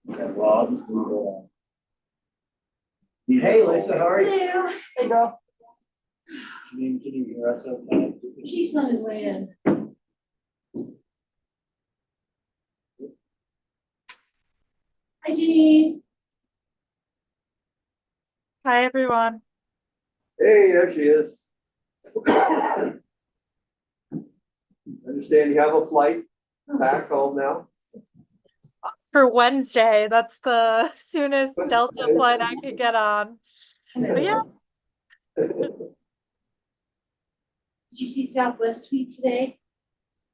Well, I'll just move on. Hey, Lisa, how are you? Hello. Hey, girl. Janine, can you hear us okay? Chief's on his way in. Hi, Janine. Hi, everyone. Hey, there she is. Understand you have a flight back home now? For Wednesday, that's the soonest Delta flight I could get on. But yeah, Did you see Southwest tweet today?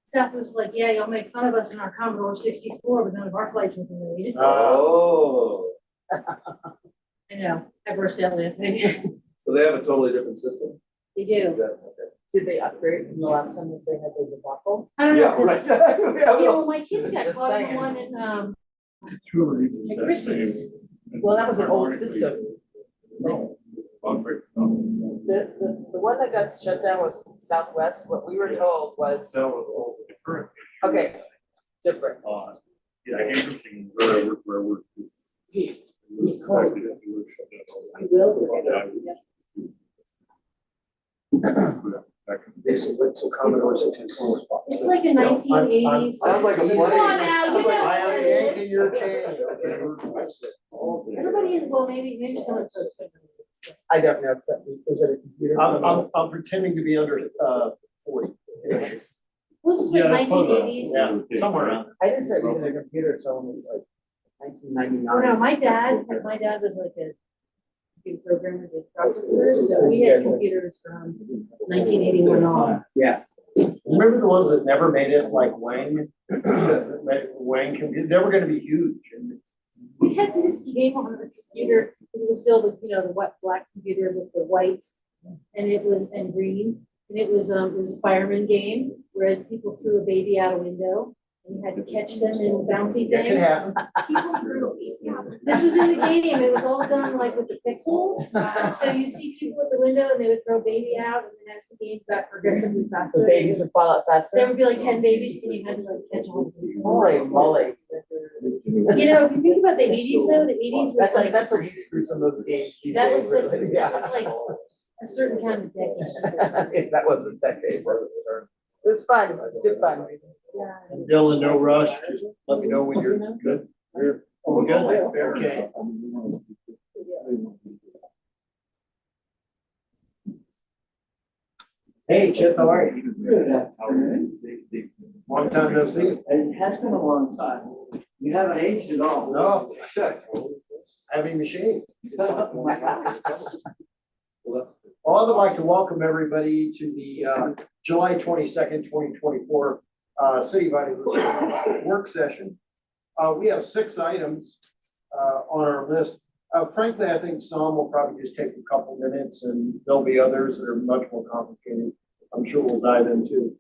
Southwest was like, yeah, y'all make fun of us in our Commodore 64, but none of our flights were delayed. Oh. I know, I burst out laughing. So they have a totally different system? They do. Okay. Did they upgrade from the last time that they had the debacle? I don't know, Yeah, 'cause- right. yeah, well, my kids got Just caught in saying. one in, Truly. at Christmas. Well, that was an old system. No. The one that got shut down was Southwest. What we were told was, So all the current. okay, different. Yeah, interesting where we're. This is what's so Commodore 64. It's like a 1980s. Sounds like a plane. Come on now, you know I am what it yanking is. your chain. Everybody in, well, maybe someone folks. I don't know, is it a computer? I'm pretending to be under 40. This is like 1980s. Yeah, somewhere around. I didn't start using a computer until almost like 1999. Oh, no, my dad was like a computer programmer with processors, so we had computers from 1981 on. Yeah. Remember the ones that never made it, like Wang? Wang computer, they were gonna be huge. And We had this game on the computer, because it was still the, the wet black computer with the white, and green. And it was a fireman game where people threw a baby out a window and you had to catch them in the bouncy that thing. could happen. People threw, this was in the game, it was all done like with the pixels. So you'd see people at the window and they would throw a baby out, and then as the game got progressively faster. The babies would fall out There faster. would be like 10 babies and you had to like catch all of them. Holy moly. If you think about the 80s though, the 80s was like, That's where we screw some of the games these that days. was like, really. that was like a certain kind of decade. That wasn't that day, but it was fun, it was good fun. Yeah. Dylan, no rush, just let me know when you're good. We're good? Okay. Hey, Chip, how are you? Long time no see. It has been a long time. You haven't aged at all. No, having the shave. Well, I'd like to welcome everybody to the July 22nd, 2024 City Evaluation Work Session. We have 6 items on our list. Frankly, I think some will probably just take a couple minutes, and there'll be others that are much more complicated. I'm sure we'll dive into.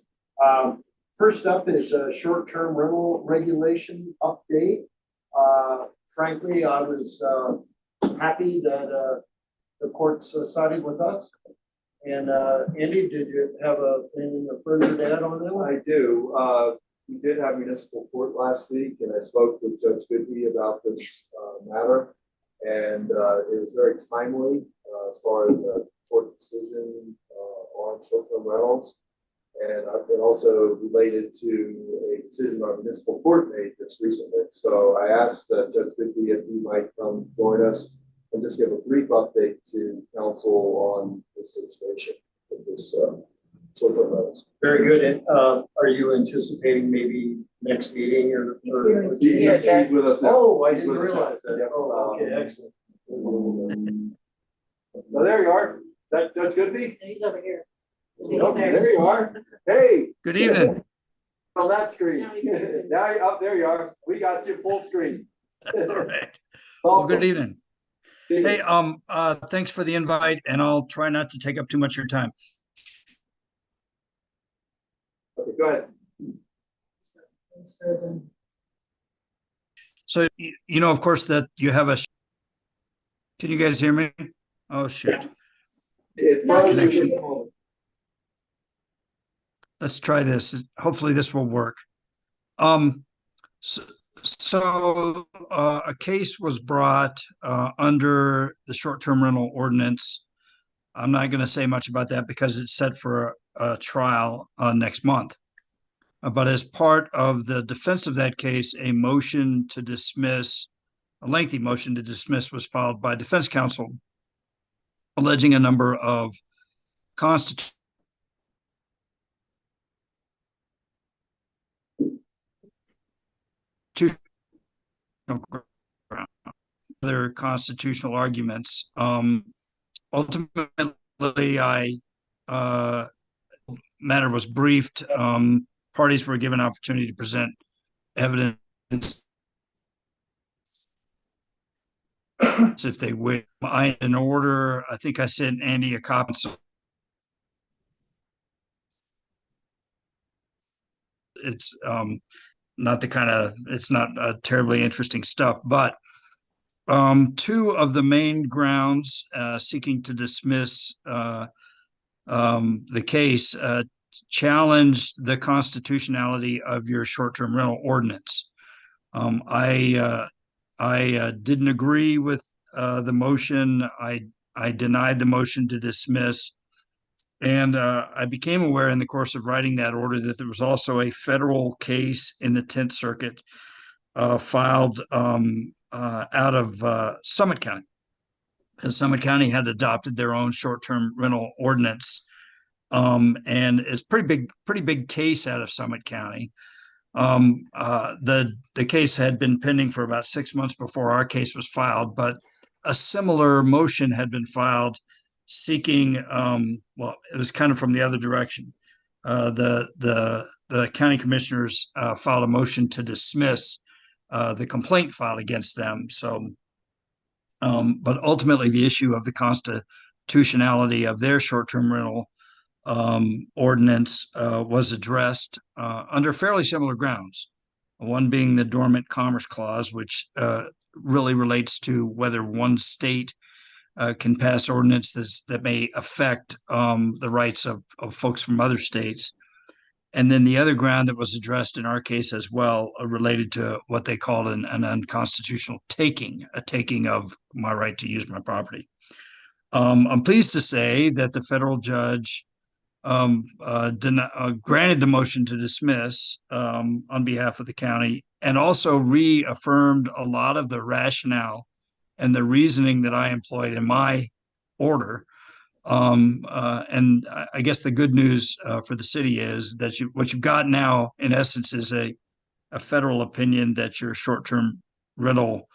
First up is a short-term rental regulation update. Frankly, I was happy that the courts sided with us. And Andy, did you have anything further to add on that? I do. We did have municipal court last week, and I spoke with Judge Goodby about this matter. And it was very timely as far as the court decision on short-term rentals. And it also related to a decision our municipal court made just recently. So I asked Judge Goodby if he might come join us and just give a brief update to council on this situation with this short-term rentals. Very good. And are you anticipating maybe next meeting or? He's with us now. Oh, I He's didn't with us now. realize that. Yep. Oh, okay, excellent. Oh, there you are. Is that Judge Goodby? No, he's over here. Oh, there you are. Hey. Good evening. On that screen. Now he's there. Now you're up. There you are. We got you full screen. All right. Well, good evening. Hey, Welcome. thanks for the invite, and I'll try not to take up too much of your time. Okay, go ahead. It's frozen. So, you know, of course, that you have a. Can you guys hear me? Oh, shoot. It No, froze you connection. just a moment. Let's try this. Hopefully this will work. So So a case was brought under the short-term rental ordinance. I'm not going to say much about that because it's set for a trial next month. But as part of the defense of that case, a motion to dismiss, a lengthy motion to dismiss was filed by defense counsel, alleging a number of constitutional other constitutional arguments. Ultimately, matter was briefed. Parties were given opportunity to present evidence if they wish. In order, I think I sent Andy a copy. So it's not the kind of, it's not terribly interesting stuff, but two of the main grounds seeking to dismiss the case challenged the constitutionality of your short-term rental ordinance. I didn't agree with the motion. I denied the motion to dismiss. And I became aware in the course of writing that order that there was also a federal case in the 10th Circuit filed out of Summit County. And Summit County had adopted their own short-term rental ordinance. And it's pretty big case out of Summit County. The case had been pending for about 6 months before our case was filed, but a similar motion had been filed seeking, well, it was kind of from the other direction. The county commissioners filed a motion to dismiss the complaint filed against them. So, but ultimately the issue of the constitutionality of their short-term rental ordinance was addressed under fairly similar grounds. One being the dormant commerce clause, which really relates to whether one state can pass ordinances that may affect the rights of folks from other states. And then the other ground that was addressed in our case as well related to what they called an unconstitutional taking, a taking of my right to use my property. I'm pleased to say that the federal judge granted the motion to dismiss on behalf of the county and also reaffirmed a lot of the rationale and the reasoning that I employed in my order. And I guess the good news for the city is that what you've got now, in essence, is a federal opinion that your short-term rental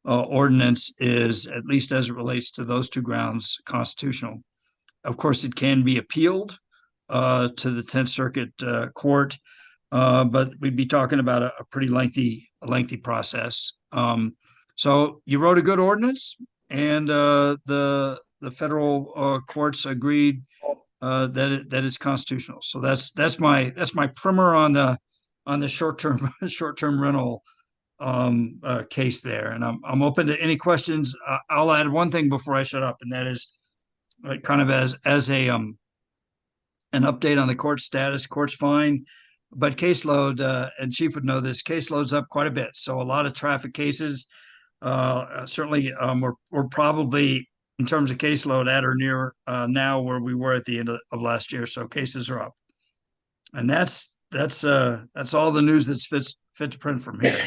ordinance is, at least as it relates to those two grounds, constitutional. Of course, it can be appealed to the 10th Circuit Court, but we'd be talking about a pretty lengthy process. So you wrote a good ordinance, and the federal courts agreed that it's constitutional. So that's my primer on the short-term rental case there, and I'm open to any questions. I'll add one thing before I shut up, and that is kind of as a an update on the court status. Court's fine, but caseload, and Chief would know this, caseload's up quite a bit. So a lot of traffic cases, certainly we're probably, in terms of caseload, at or near now where we were at the end of last year. So cases are up. And that's all the news that's fit to print from here.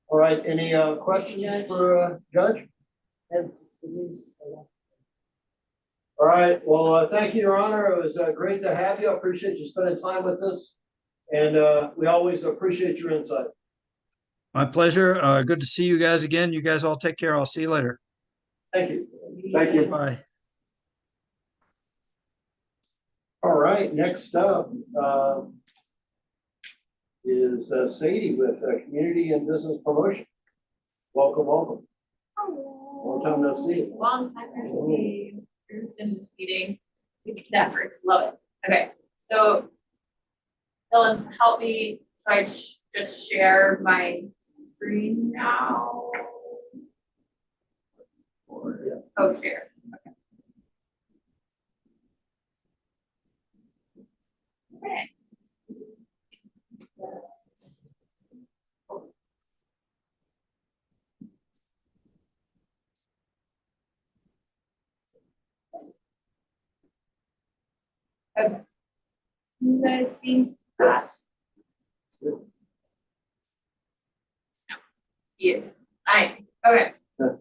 All right, any questions for Judge? All right, well, thank you, Your Honor. It was great to have you. I appreciate you spending time with us. And we always appreciate your insight. My pleasure. Good to see you guys again. You guys all take care. I'll see you later. Thank you. Thank you. Bye. All right, next up is Sadie with Community and Business Promotion. Welcome, welcome. Long time no see. Long time no see. First in this meeting. Good efforts, love it. Okay, so Dylan, help me. So I just share my screen now. Oh, share. Okay. Okay. You guys see that? Yes, nice, okay. Good.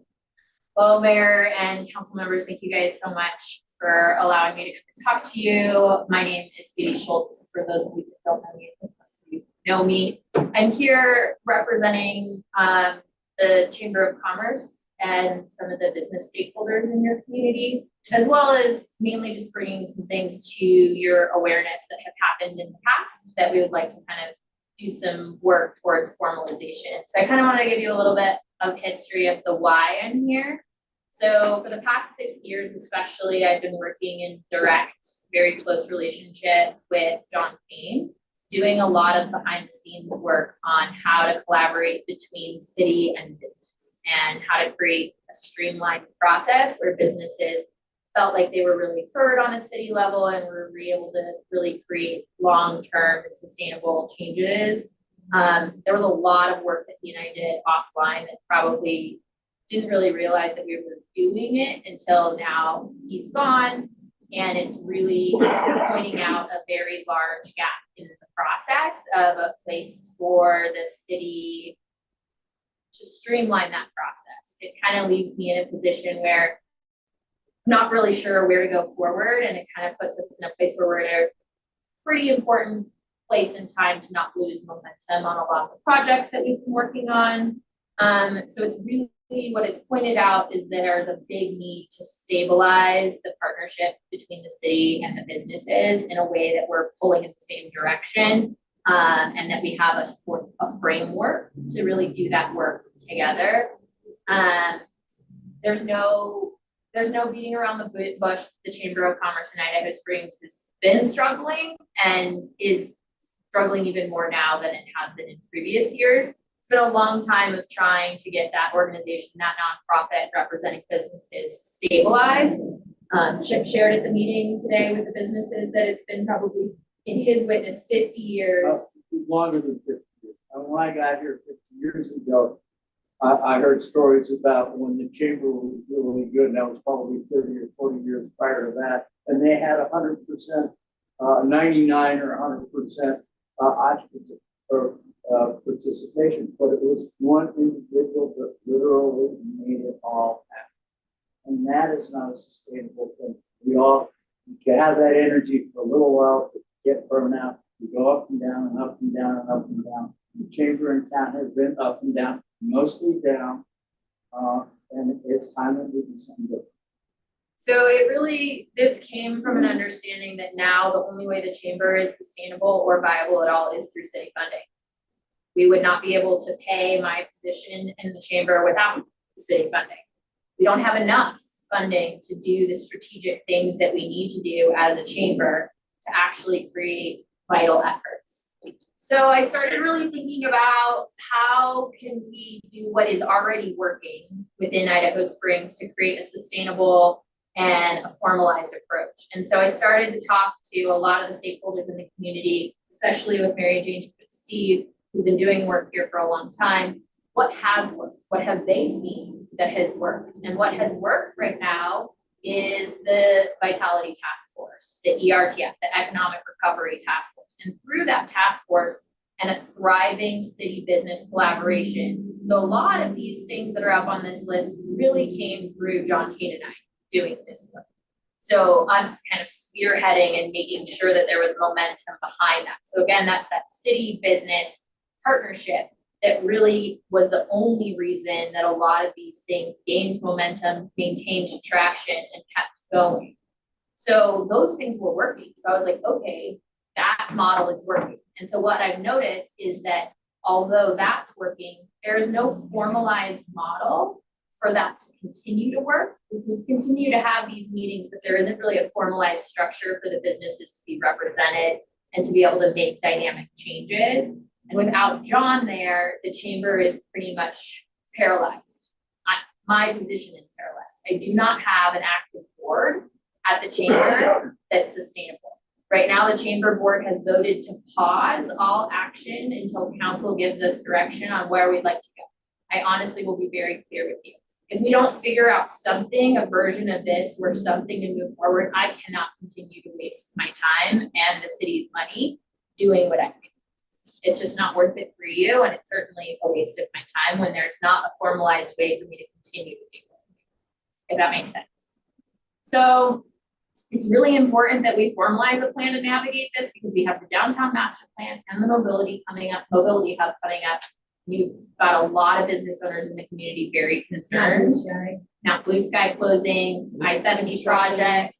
Well, Mayor and council members, thank you guys so much for allowing me to come and talk to you. My name is Sadie Schultz, for those of you that don't know me, I think most of you know me. I'm here representing the Chamber of Commerce and some of the business stakeholders in your community, as well as mainly just bringing some things to your awareness that have happened in the past that we would like to kind of do some work towards formalization. So I kind of want to give you a little bit of history of the why I'm here. So for the past 6 years, especially, I've been working in direct, very close relationship with John Payne, doing a lot of behind the scenes work on how to collaborate between city and business and how to create a streamlined process where businesses felt like they were really heard on a city level and were able to really create long-term and sustainable changes. There was a lot of work that he and I did offline that probably didn't really realize that we were doing it until now he's gone. And it's really pointing out a very large gap in the process of a place for the city to streamline that process. It kind of leaves me in a position where I'm not really sure where to go forward, and it kind of puts us in a place where we're at a pretty important place in time to not lose momentum on a lot of the projects that we've been working on. So it's really what it's pointed out is that there's a big need to stabilize the partnership between the city and the businesses in a way that we're pulling in the same direction, and that we have a framework to really do that work together. There's no beating around the bush. The Chamber of Commerce in Idaho Springs has been struggling and is struggling even more now than it has been in previous years. It's been a long time of trying to get that organization, that nonprofit representing businesses, stabilized. Chip shared at the meeting today with the businesses that it's been probably, in his witness, 50 years. Longer than 50 years. And when I got here 50 years ago, I heard stories about when the chamber was really good, and that was probably 30 or 40 years prior to that, and they had 100%, 99 or 100% occupancy or participation, but it was one individual that literally made it all happen. And that is not a sustainable thing. We all can have that energy for a little while, but get burned out. We go up and down and up and down and up and down. The chamber in town has been up and down, mostly down, and it's time that we do something different. So this came from an understanding that now the only way the chamber is sustainable or viable at all is through city funding. We would not be able to pay my position in the chamber without city funding. We don't have enough funding to do the strategic things that we need to do as a chamber to actually create vital efforts. So I started really thinking about how can we do what is already working within Idaho Springs to create a sustainable and a formalized approach. And so I started to talk to a lot of the stakeholders in the community, especially with Mary Jane and Steve, who've been doing work here for a long time. What has worked? What have they seen that has worked? And what has worked right now is the Vitality Task Force, the ERTF, the Economic Recovery Task Force. And through that task force and a thriving city business collaboration. So a lot of these things that are up on this list really came through John Kane and I doing this work. So us kind of spearheading and making sure that there was momentum behind that. So again, that's that city business partnership that really was the only reason that a lot of these things gained momentum, maintained traction, and kept going. So those things were working. So I was like, okay, that model is working. And so what I've noticed is that although that's working, there is no formalized model for that to continue to work. We continue to have these meetings, but there isn't really a formalized structure for the businesses to be represented and to be able to make dynamic changes. And without John there, the chamber is pretty much paralyzed. My position is paralyzed. I do not have an active board at the chamber that's sustainable. Right now, the chamber board has voted to pause all action until council gives us direction on where we'd like to go. I honestly will be very clear with you. if we don't figure out something, a version of this or something to move forward, I cannot continue to waste my time and the city's money doing what I do. It's just not worth it for you, and it's certainly a waste of my time when there's not a formalized way for me to continue to do it, if that makes sense. So it's really important that we formalize a plan to navigate this, because we have the downtown master plan and the mobility hub coming up. You've got a lot of business owners in the community very concerned. Now Blue Sky closing, I-70 projects.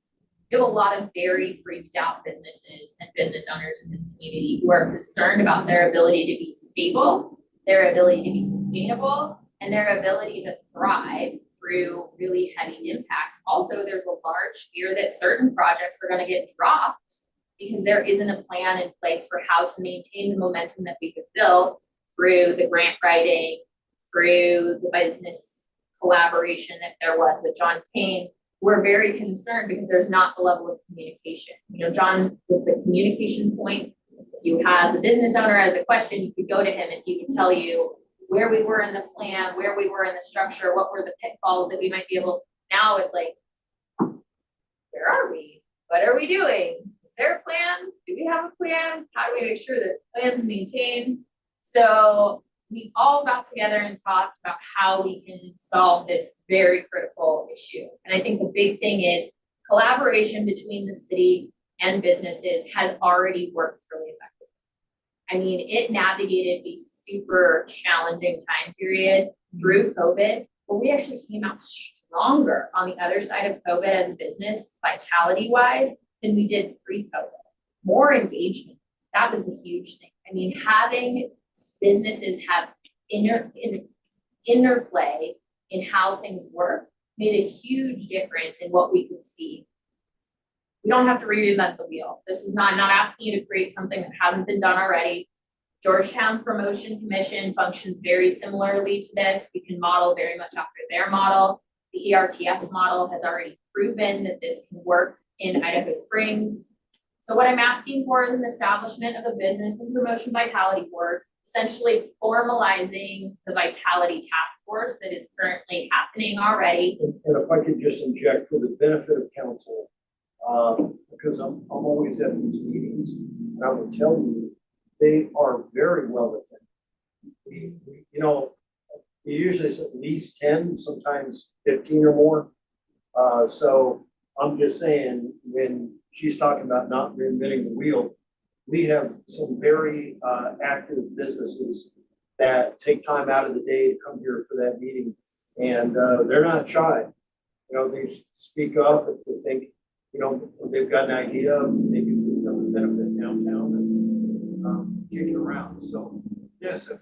We have a lot of very freaked out businesses and business owners in this community who are concerned about their ability to be stable, their ability to be sustainable, and their ability to thrive through really heavy impacts. Also, there's a large fear that certain projects are going to get dropped because there isn't a plan in place for how to maintain the momentum that we could build through the grant writing, through the business collaboration that there was with John Payne. We're very concerned because there's not the level of communication. You know, John was the communication point. If you as a business owner has a question, you could go to him and he could tell you where we were in the plan, where we were in the structure, what were the pitfalls that we might be able. Now it's like, where are we? What are we doing? Is there a plan? Do we have a plan? How do we make sure that plan's maintained? So we all got together and talked about how we can solve this very critical issue. And I think the big thing is collaboration between the city and businesses has already worked really effectively. I mean, it navigated a super challenging time period through COVID, but we actually came out stronger on the other side of COVID as a business, vitality-wise, than we did pre-COVID. More engagement, that was the huge thing. I mean, having businesses have interplay in how things work made a huge difference in what we could see. We don't have to reinvent the wheel. This is not, I'm not asking you to create something that hasn't been done already. Georgetown Promotion Commission functions very similarly to this. We can model very much after their model. The ERTF model has already proven that this can work in Idaho Springs. So what I'm asking for is an establishment of a business and promotion vitality board, essentially formalizing the vitality task force that is currently happening already. And if I could just inject for the benefit of council, because I'm always at these meetings, and I will tell you, they are very well attended. We usually it's at least 10, sometimes 15 or more. So I'm just saying, when she's talking about not reinventing the wheel, we have some very active businesses that take time out of the day to come here for that meeting, and they're not shy. You know, they speak up if they think, you know, they've got an idea, maybe we can benefit downtown, and kick it around. So yes, if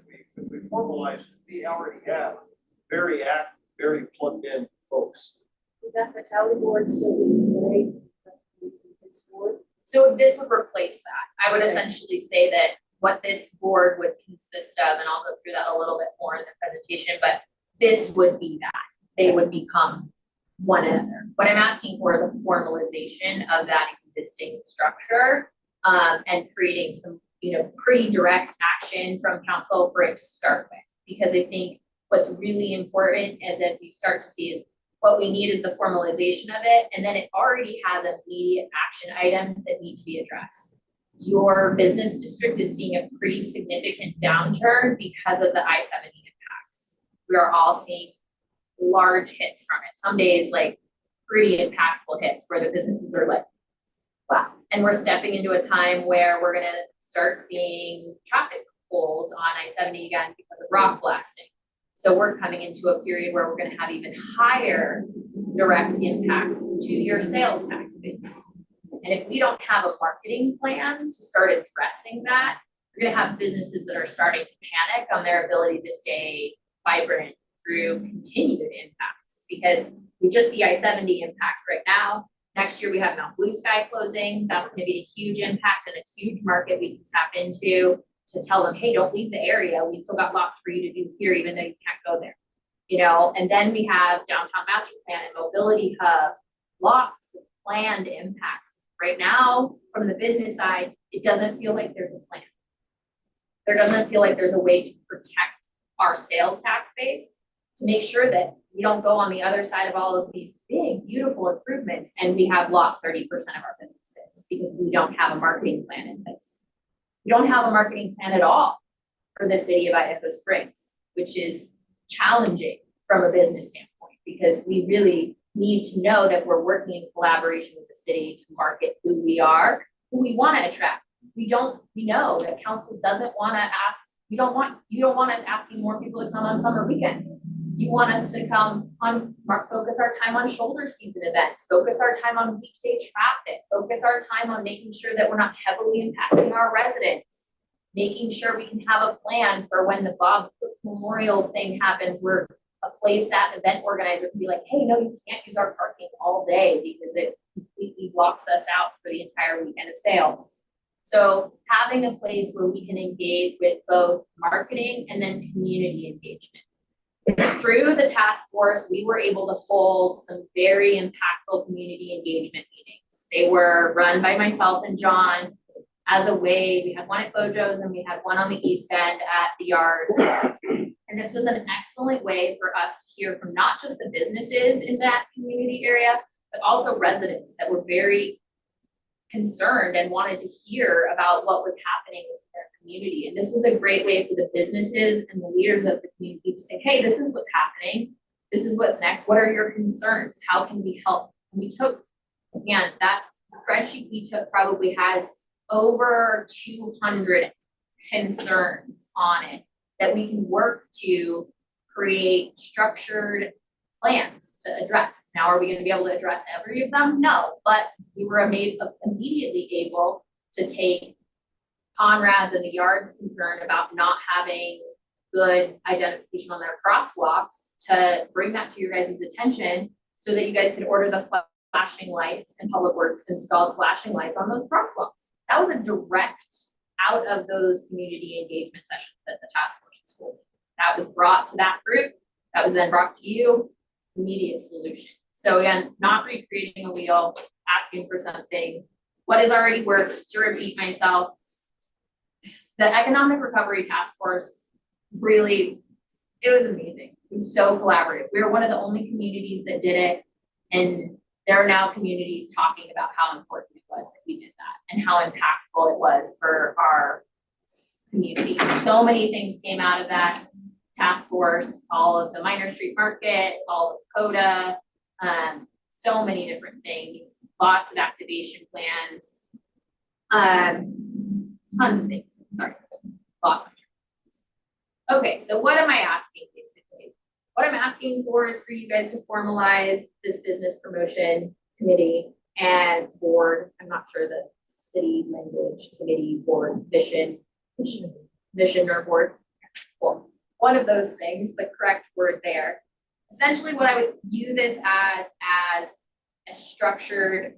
we formalize it, we already have very active, very plugged in folks. Would that vitality board still be board? So this would replace that. I would essentially say that what this board would consist of, and I'll go through that a little bit more in the presentation, but this would be that. They would become one another. What I'm asking for is a formalization of that existing structure, and creating some, you know, pretty direct action from council for it to start with. Because I think what's really important is that you start to see is what we need is the formalization of it, and then it already has immediate action items that need to be addressed. Your business district is seeing a pretty significant downturn because of the I-70 impacts. We are all seeing large hits from it. Some days, like, pretty impactful hits where the businesses are like, wow. And we're stepping into a time where we're gonna start seeing traffic holds on I-70 again because of rock blasting. So we're coming into a period where we're gonna have even higher direct impacts to your sales tax base. And if we don't have a marketing plan to start addressing that, you're gonna have businesses that are starting to panic on their ability to stay vibrant through continued impacts. Because we just see I-70 impacts right now. Next year we have Mount Blue Sky closing. That's gonna be a huge impact and a huge market we can tap into to tell them, hey, don't leave the area. We still got lots for you to do here, even though you can't go there. You know, and then we have downtown master plan and mobility hub, lots of planned impacts. Right now, from the business side, it doesn't feel like there's a plan. There doesn't feel like there's a way to protect our sales tax base to make sure that we don't go on the other side of all of these big, beautiful improvements and we have lost 30% of our businesses because we don't have a marketing plan in place. We don't have a marketing plan at all for the city of Idaho Springs, which is challenging from a business standpoint because we really need to know that we're working in collaboration with the city to market who we are, who we want to attract. We know that council doesn't want to ask, you don't want us asking more people to come on summer weekends. You want us to come on, focus our time on shoulder season events, focus our time on weekday traffic, focus our time on making sure that we're not heavily impacting our residents, making sure we can have a plan for when the Bob Cook Memorial thing happens, where a place that event organizer can be like, hey, no, you can't use our parking all day because it completely blocks us out for the entire weekend of sales. So having a place where we can engage with both marketing and then community engagement. Through the task force, we were able to hold some very impactful community engagement meetings. They were run by myself and John as a way, we had one at Bojo's and we had one on the East End at the Yards. And this was an excellent way for us to hear from not just the businesses in that community area, but also residents that were very concerned and wanted to hear about what was happening with their community. And this was a great way for the businesses and the leaders of the community to say, hey, this is what's happening. This is what's next. What are your concerns? How can we help? And we took, again, that spreadsheet we took probably has over 200 concerns on it that we can work to create structured plans to address. Now, are we going to be able to address every of them? No, but we were immediately able to take Conrad's and the Yard's concern about not having good identification on their crosswalks to bring that to your guys' attention so that you guys could order the flashing lights, and Public Works installed flashing lights on those crosswalks. That was a direct out of those community engagement sessions that the task force was holding. That was brought to that group. That was then brought to you. Immediate solution. So again, not recreating a wheel, asking for something. What has already worked, to repeat myself. The Economic Recovery Task Force, really, it was amazing. It was so collaborative. We were one of the only communities that did it. And there are now communities talking about how important it was that we did that and how impactful it was for our community. So many things came out of that task force, all of the Minor Street Market, all of CODA, so many different things, lots of activation plans, tons of things. Sorry, lost my train. Okay, so what am I asking basically? What I'm asking for is for you guys to formalize this business promotion committee and board. I'm not sure the city language committee board mission or board. Cool. One of those things, the correct word there. Essentially what I would view this as a structured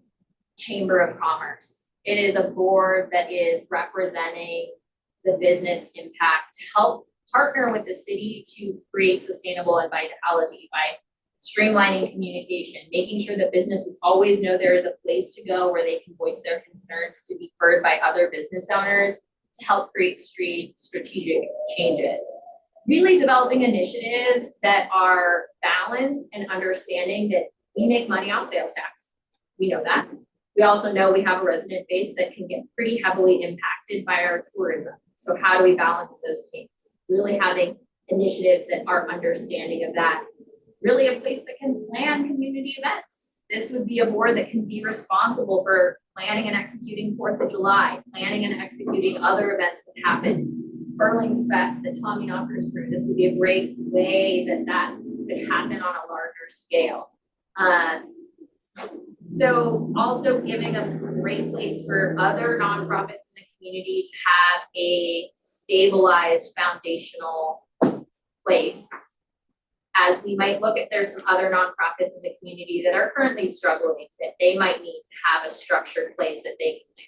chamber of commerce. It is a board that is representing the business impact to help partner with the city to create sustainable and vitality by streamlining communication, making sure that businesses always know there is a place to go where they can voice their concerns to be heard by other business owners to help create strategic changes. Really developing initiatives that are balanced and understanding that we make money off sales tax. We know that. We also know we have a resident base that can get pretty heavily impacted by our tourism. So how do we balance those things? Really having initiatives that are understanding of that. Really a place that can plan community events. This would be a board that can be responsible for planning and executing 4th of July, planning and executing other events that happen. Furling's Fest that Tommy offers through. This would be a great way that could happen on a larger scale. So also giving a great place for other nonprofits in the community to have a stabilized foundational place. As we might look at, there's some other nonprofits in the community that are currently struggling, that they might need to have a structured place that they can live.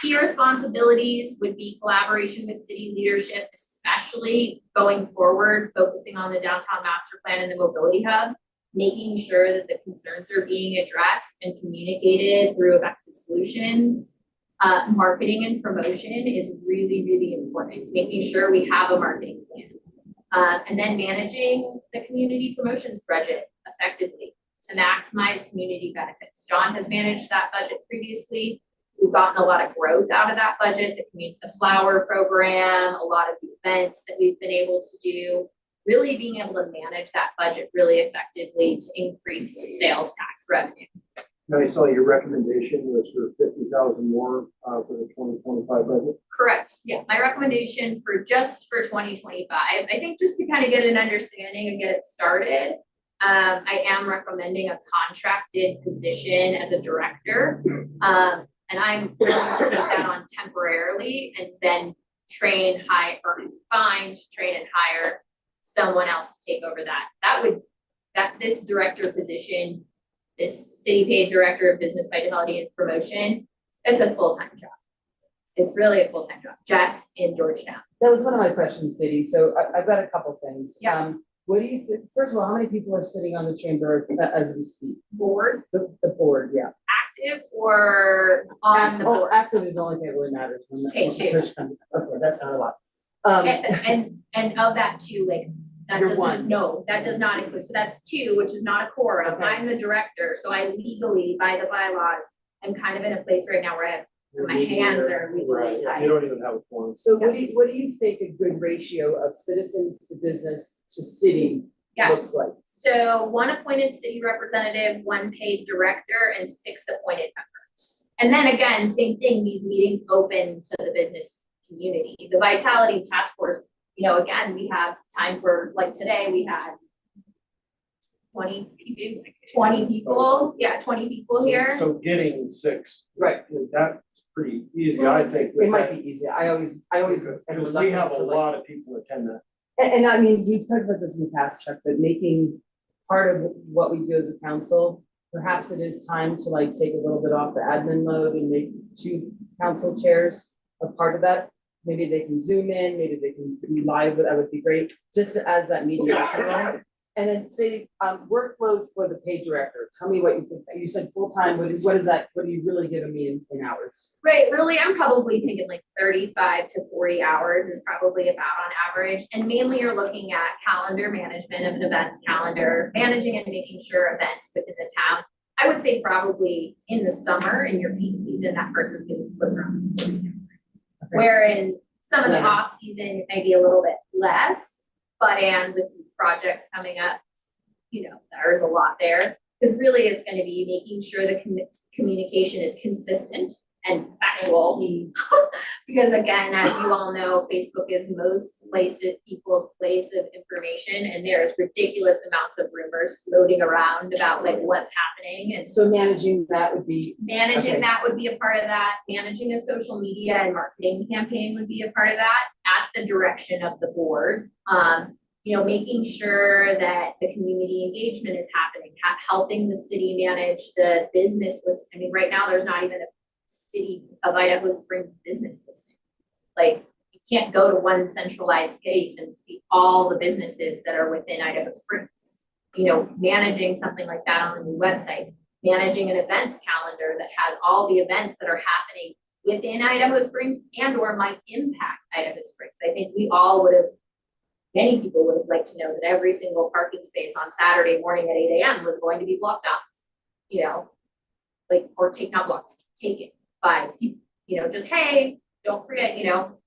Key responsibilities would be collaboration with city leadership, especially going forward, focusing on the downtown master plan and the mobility hub, making sure that the concerns are being addressed and communicated through effective solutions. Marketing and promotion is really, really important, making sure we have a marketing plan. And then managing the community promotions budget effectively to maximize community benefits. John has managed that budget previously. We've gotten a lot of growth out of that budget, the flower program, a lot of the events that we've been able to do, really being able to manage that budget really effectively to increase sales tax revenue. And I saw your recommendation was for 50,000 more for the 2025 budget. Correct, yeah, my recommendation for 2025, I think just to kind of get an understanding and get it started, I am recommending a contracted position as a director. And I'm willing to take that on temporarily and then train, and hire someone else to take over that. This director position, this city paid director of business vitality and promotion, is a full-time job. It's really a full-time job, Jess in Georgetown. That was one of my questions, Sadie, so I've got a couple things. Yeah. What do you think, first of all, how many people are sitting on the chamber as we speak? Board, The board, yeah. active or on the board? Active is the only thing that really matters. Okay, two. Okay, that's not a lot. And of that two, like, that You're doesn't, one. no, that does not include, so that's two, which is not a quorum. Okay. I'm the director, so I legally, by the bylaws, I'm kind of in a place right now where my hands are legally Right, tied. you don't even have a form. So what do you think a good ratio of citizens to business to city Yeah. looks like? So 1 appointed city representative, 1 paid director, and 6 appointed members. And then again, same thing, these meetings open to the business community. The Vitality Task Force, again, we have time for, like today, we had 20 people, yeah, 20 people here. So getting 6. Right. That's pretty easy, I think. It might be easier. I always am Because we have reluctant a to like. lot of people attend that. And I mean, we've talked about this in the past, Chuck, but making part of what we do as a council, perhaps it is time to like take a little bit off the admin load and make 2 council chairs a part of that. Maybe they can zoom in, maybe they can be live, but that would be great, just as that mediation role. And then say, workload for the paid director. Tell me what you think. You said full-time, what is that, what are you really giving me in hours? Right, really, I'm probably thinking like 35 to 40 hours is probably about on average. And mainly you're looking at calendar management of an events calendar, managing and making sure events within the town. I would say probably in the summer, in your peak season, that person's gonna close around. Okay. Where in some of the off season, it may be a little bit less, and with these projects coming up, there's a lot there. Because really it's gonna be making sure the communication is consistent and factual. Because again, as you all know, Facebook is most people's place of information, and there's ridiculous amounts of rumors floating around about like what's happening. And So managing that would be. managing Okay. that would be a part of that. Managing a social media and marketing campaign would be a part of that at the direction of the board. Making sure that the community engagement is happening, helping the city manage the business list. I mean, right now, there's not even a city of Idaho Springs business listing. Like, you can't go to one centralized place and see all the businesses that are within Idaho Springs. Managing something like that on the new website, managing an events calendar that has all the events that are happening within Idaho Springs and or might impact Idaho Springs. I think many people would have liked to know that every single parking space on Saturday morning at 8 a.m. was going to be blocked off, not blocked, taken by people, just, hey, don't forget,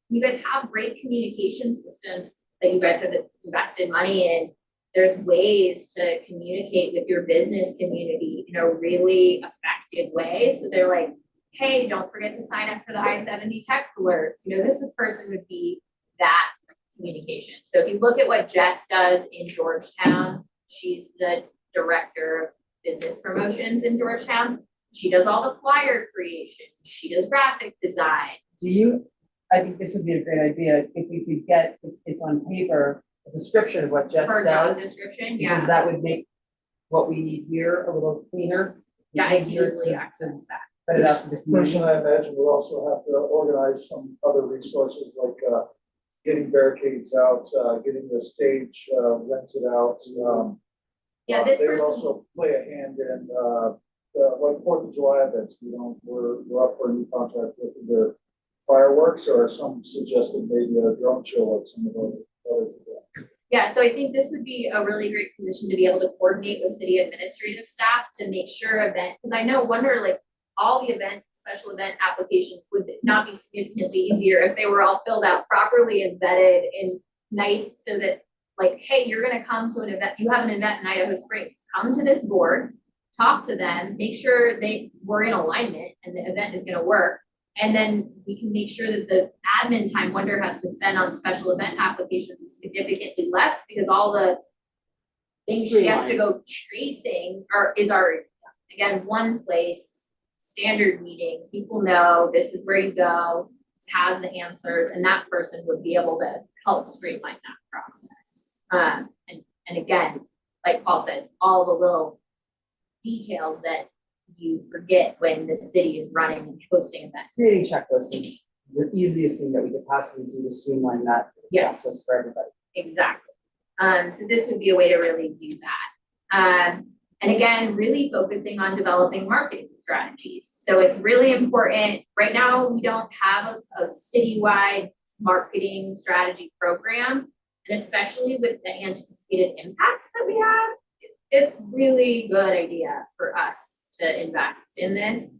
you guys have great communication systems that you guys have invested money in. There's ways to communicate with your business community in a really effective way. So they're like, hey, don't forget to sign up for the I-70 text alerts. This person would be that communication. So if you look at what Jess does in Georgetown, she's the director of business promotions in Georgetown. She does all the flyer creation. She does graphic design. I think this would be a great idea if we could get, it's on paper, a description of what Jess Her job does. description, Because yeah. that would make what we need here a little cleaner. Yeah, I can easier easily to access that. put it out to the community. Person, I imagine, will also have to organize some other resources like getting barricades out, getting the stage rented out. Yeah, this They would person, also play a hand in like 4th of July events. We're up for a new contract with the fireworks, or some suggested maybe a drone show like some of the others. Yeah, so I think this would be a really great position to be able to coordinate with city administrative staff to make sure because I wonder like all the special event applications would not be significantly easier if they were all filled out properly and vetted and nice so that like, hey, you're gonna come to an event, you have an event in Idaho Springs, come to this board, talk to them, make sure we're in alignment and the event is gonna work. And then we can make sure that the admin time Wonder has to spend on special event applications is significantly less because all the things she has to go tracing is already done. Again, one place, standard meeting, people know this is where you go, has the answers, and that person would be able to help streamline that process. And again, like Paul says, all the little details that you forget when the city is running and hosting events. Creating checklists is the easiest thing that we could possibly do to streamline that process for everybody. Exactly. So this would be a way to really do that. And again, really focusing on developing marketing strategies. So it's really important. Right now, we don't have a citywide marketing strategy program, and especially with the anticipated impacts that we have, it's really good idea for us to invest in this.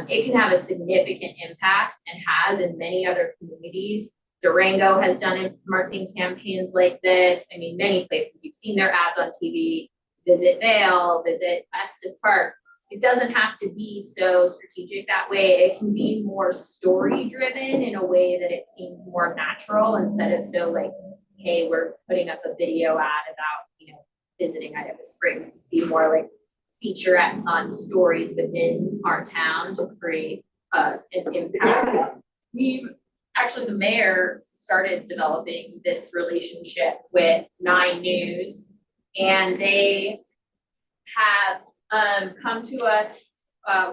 It can have a significant impact and has in many other communities. Durango has done marketing campaigns like this. I mean, many places, you've seen their ads on TV, visit Vail, visit Estes Park. It doesn't have to be so strategic that way. It can be more story driven in a way that it seems more natural instead of so like, hey, we're putting up a video ad about, visiting Idaho Springs. Be more like featurettes on stories within our town to create an impact. The mayor started developing this relationship with 9 News, and they have come to us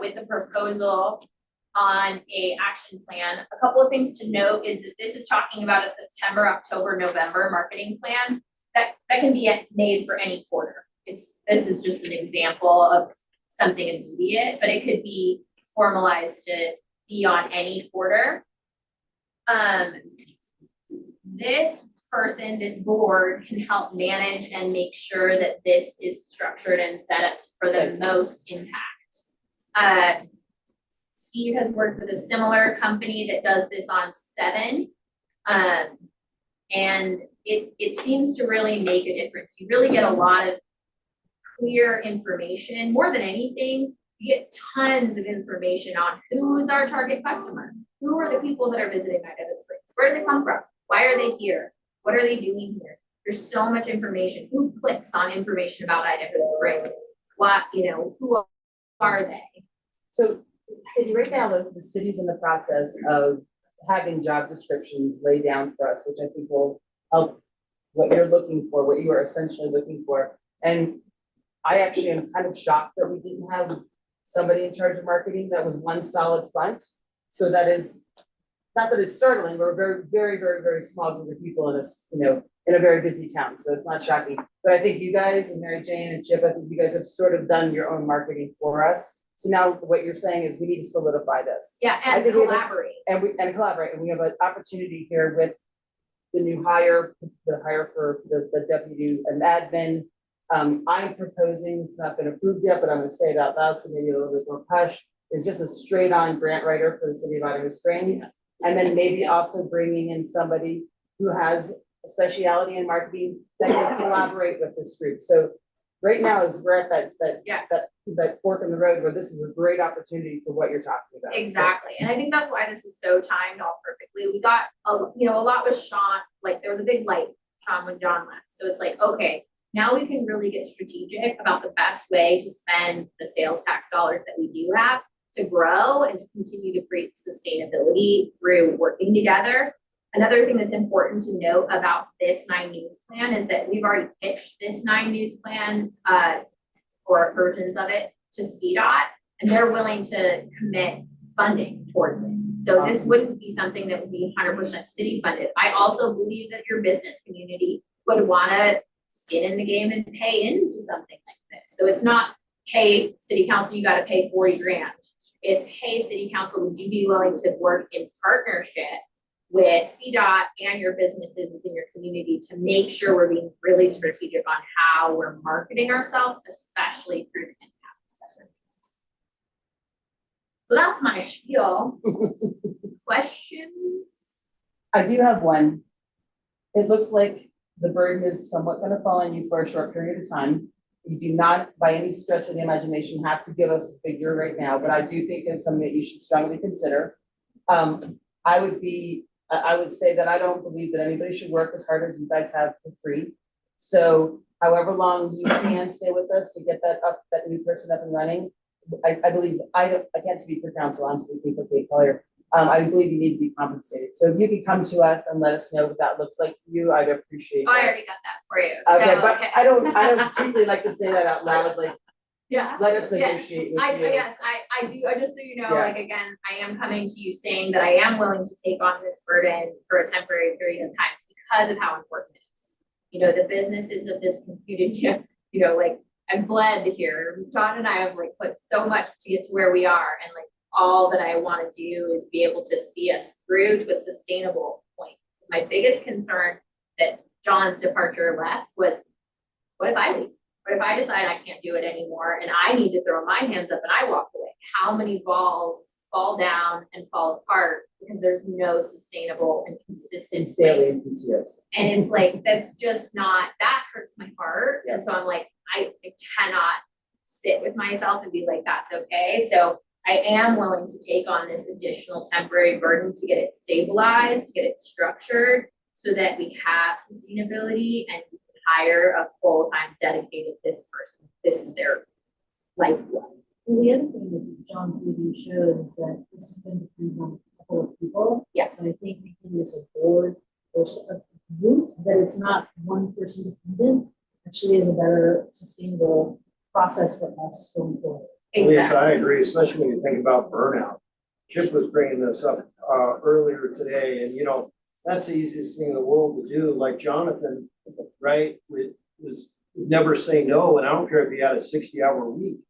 with a proposal on a action plan. A couple of things to note is that this is talking about a September, October, November marketing plan that can be made for any quarter. This is just an example of something immediate, but it could be formalized to be on any quarter. This board can help manage and make sure that this is structured and set up for the most impact. Steve has worked with a similar company that does this on 7. And it seems to really make a difference. You really get a lot of clear information. More than anything, you get tons of information on who's our target customer. Who are the people that are visiting Idaho Springs? Where do they come from? Why are they here? What are they doing here? There's so much information. Who clicks on information about Idaho Springs? Who are they? So, Cindy, right now, the city's in the process of having job descriptions laid down for us, which I think will help what you're looking for, what you are essentially looking for. And I actually am kind of shocked that we didn't have somebody in charge of marketing that was one solid front. So that is, not that it's startling, we're a very, very, very, very small group of people in a very busy town. So it's not shocking. But I think you guys and Mary Jane and Chip, I think you guys have sort of done your own marketing for us. So now what you're saying is we need to solidify this. Yeah, and collaborate. And collaborate. And we have an opportunity here with the new hire, the hire for the deputy and admin. I'm proposing, it's not been approved yet, but I'm gonna say it out loud, so maybe a little bit more push, is just a straight on grant writer for the city of Idaho Springs. And then maybe also bringing in somebody who has a speciality in marketing that can collaborate with this group. So right now is we're at that fork in the road where this is a great opportunity for what you're talking about. Exactly. And I think that's why this is so timed all perfectly. We got a lot with Sean, like there was a big light, Sean, when John left. So it's like, okay, now we can really get strategic about the best way to spend the sales tax dollars that we do have to grow and to continue to create sustainability through working together. Another thing that's important to note about this 9 News plan is that we've already pitched this 9 News plan or versions of it to CDOT, and they're willing to commit funding towards it. So this wouldn't be something that would be 100% city funded. I also believe that your business community would want to skin in the game and pay into something like this. So it's not, hey, city council, you got to pay 40 grand. It's, hey, city council, would you be willing to work in partnership with CDOT and your businesses within your community to make sure we're being really strategic on how we're marketing ourselves, especially through impact studies. So that's my spiel. Questions? I do have one. It looks like the burden is somewhat gonna fall on you for a short period of time. You do not, by any stretch of the imagination, have to give us a figure right now, but I do think it's something that you should strongly consider. I would say that I don't believe that anybody should work as hard as you guys have for free. So however long you can stay with us to get that new person up and running, I believe, I can't speak for council, I'm speaking for Kate Collier. I believe you need to be compensated. So if you could come to us and let us know what that looks like for you, I'd appreciate Oh, I that. already got that for you. Okay, So, but I don't particularly like to say that out loud, like, Yeah. let us Yes, negotiate with I you. do, just so you know, Yeah. like, again, I am coming to you saying that I am willing to take on this burden for a temporary period of time because of how important it is. You know, the businesses of this community, you know, like, I'm bled here. John and I have like put so much to get to where we are, and like all that I want to do is be able to see us through to a sustainable point. My biggest concern that John's departure left was, what if I leave? What if I decide I can't do it anymore and I need to throw my hands up and I walk away? How many balls fall down and fall apart because there's no sustainable and consistent It's daily place? and PTOs. And it's like, that's just not, that hurts my heart. And so I'm like, I cannot sit with myself and be like, that's okay. So I am willing to take on this additional temporary burden to get it stabilized, to get it structured so that we have sustainability and we can hire a full-time dedicated this person. This is their lifeblood. Well, the other thing that John's leading showed is that this has been dependent on a couple of people. Yeah. And I think making this a board or a group, that it's not one person dependent, actually is a better sustainable process for us going forward. Lisa, I agree, especially when you think about burnout. Chip was bringing this up earlier today, and you know, that's the easiest thing in the world to do, like Jonathan, right? Was never say no, and I don't care if he had a 60-hour week.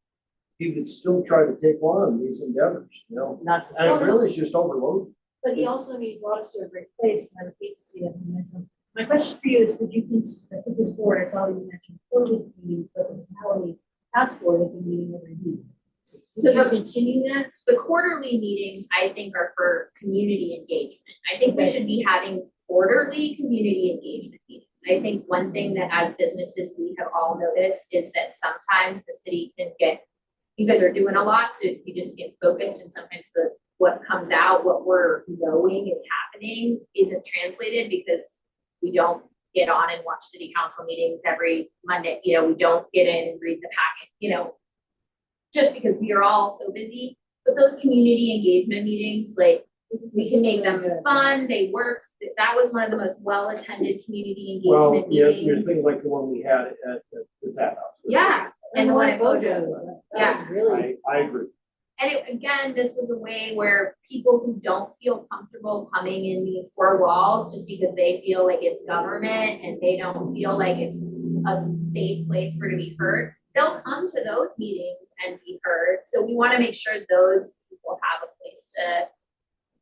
He would still try to take on these endeavors, you know? Not to And say, it really is just overloaded. But he also, brought us to a great place, and I would hate to see that momentum. My question for you is, would you consider, at this board, I saw you mentioned quarterly meetings, but the mentality task board has been meeting every week. So So you continue that? the quarterly meetings, I think, are for community engagement. I think we Okay. should be having quarterly community engagement meetings. I think one thing that as businesses we have all noticed is that sometimes the city can get, you guys are doing a lot, so you just get focused, and sometimes what comes out, what we're knowing is happening isn't translated because we don't get on and watch city council meetings every Monday. You know, we don't get in and read the packet, you know, just because we are all so busy. But those community engagement meetings, like, we can make them fun, they work. That was one of the most well-attended community Well, engagement yeah, meetings. you're thinking like the one we had at that house. Yeah, and the one at Bojo's. That Yeah. was really. I agree. And again, this was a way where people who don't feel comfortable coming in these four walls just because they feel like it's government and they don't feel like it's a safe place for to be heard, they'll come to those meetings and be heard. So we want to make sure those people have a place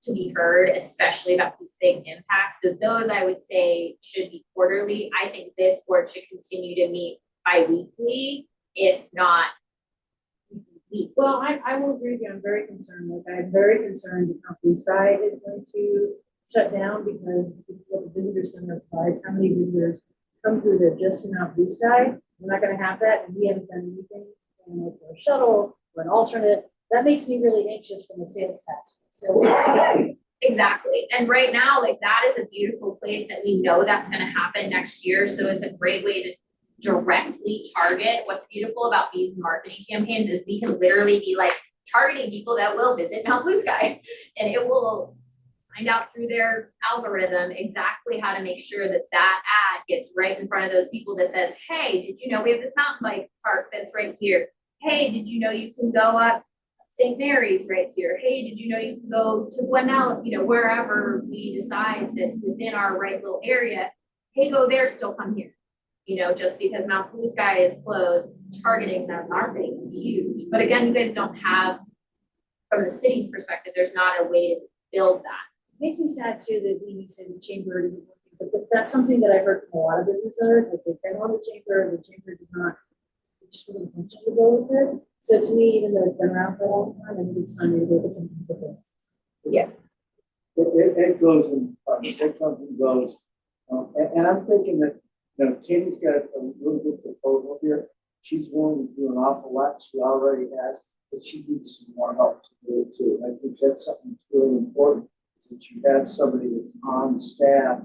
to be heard, especially about these big impacts. So those, I would say, should be quarterly. I think this board should continue to meet bi-weekly, if not weekly. Well, I will agree with you, I'm very concerned, I'm very concerned the company side is going to shut down because what the visitor center provides, how many visitors come through there just from out Blue Sky, we're not gonna have that, and we haven't done anything, and like for a shuttle, or an alternate, that makes me really anxious from the sales task. So, Exactly. And right now, like, that is a beautiful place that we know that's gonna happen next year. So it's a great way to directly target. What's beautiful about these marketing campaigns is we can literally be like targeting people that will visit Mount Blue Sky, and it will find out through their algorithm exactly how to make sure that that ad gets right in front of those people that says, hey, did you know we have this mountain bike park that's right here? Hey, did you know you can go up St. Mary's right here? Hey, did you know you can go to Gwinnett, you know, wherever we decide that's within our right little area? Hey, go there, still come here. You know, just because Mount Blue Sky is closed, targeting their marketing is huge. But again, you guys don't have, from the city's perspective, there's not a way to build that. makes me sad too that when you say the chamber isn't working, but that's something that I heard from a lot of business owners, like they've been on the chamber did not, it just wasn't functioning to go with it. So to me, even though it's been around for a long time, I think it's time to look at something different. Yeah. It goes and, it comes and goes. And I'm thinking that, Katie's got a really good proposal here. She's willing to do an awful lot, she already has, but she needs some more help to do it too. And I think that's something that's really important, is that you have somebody that's on staff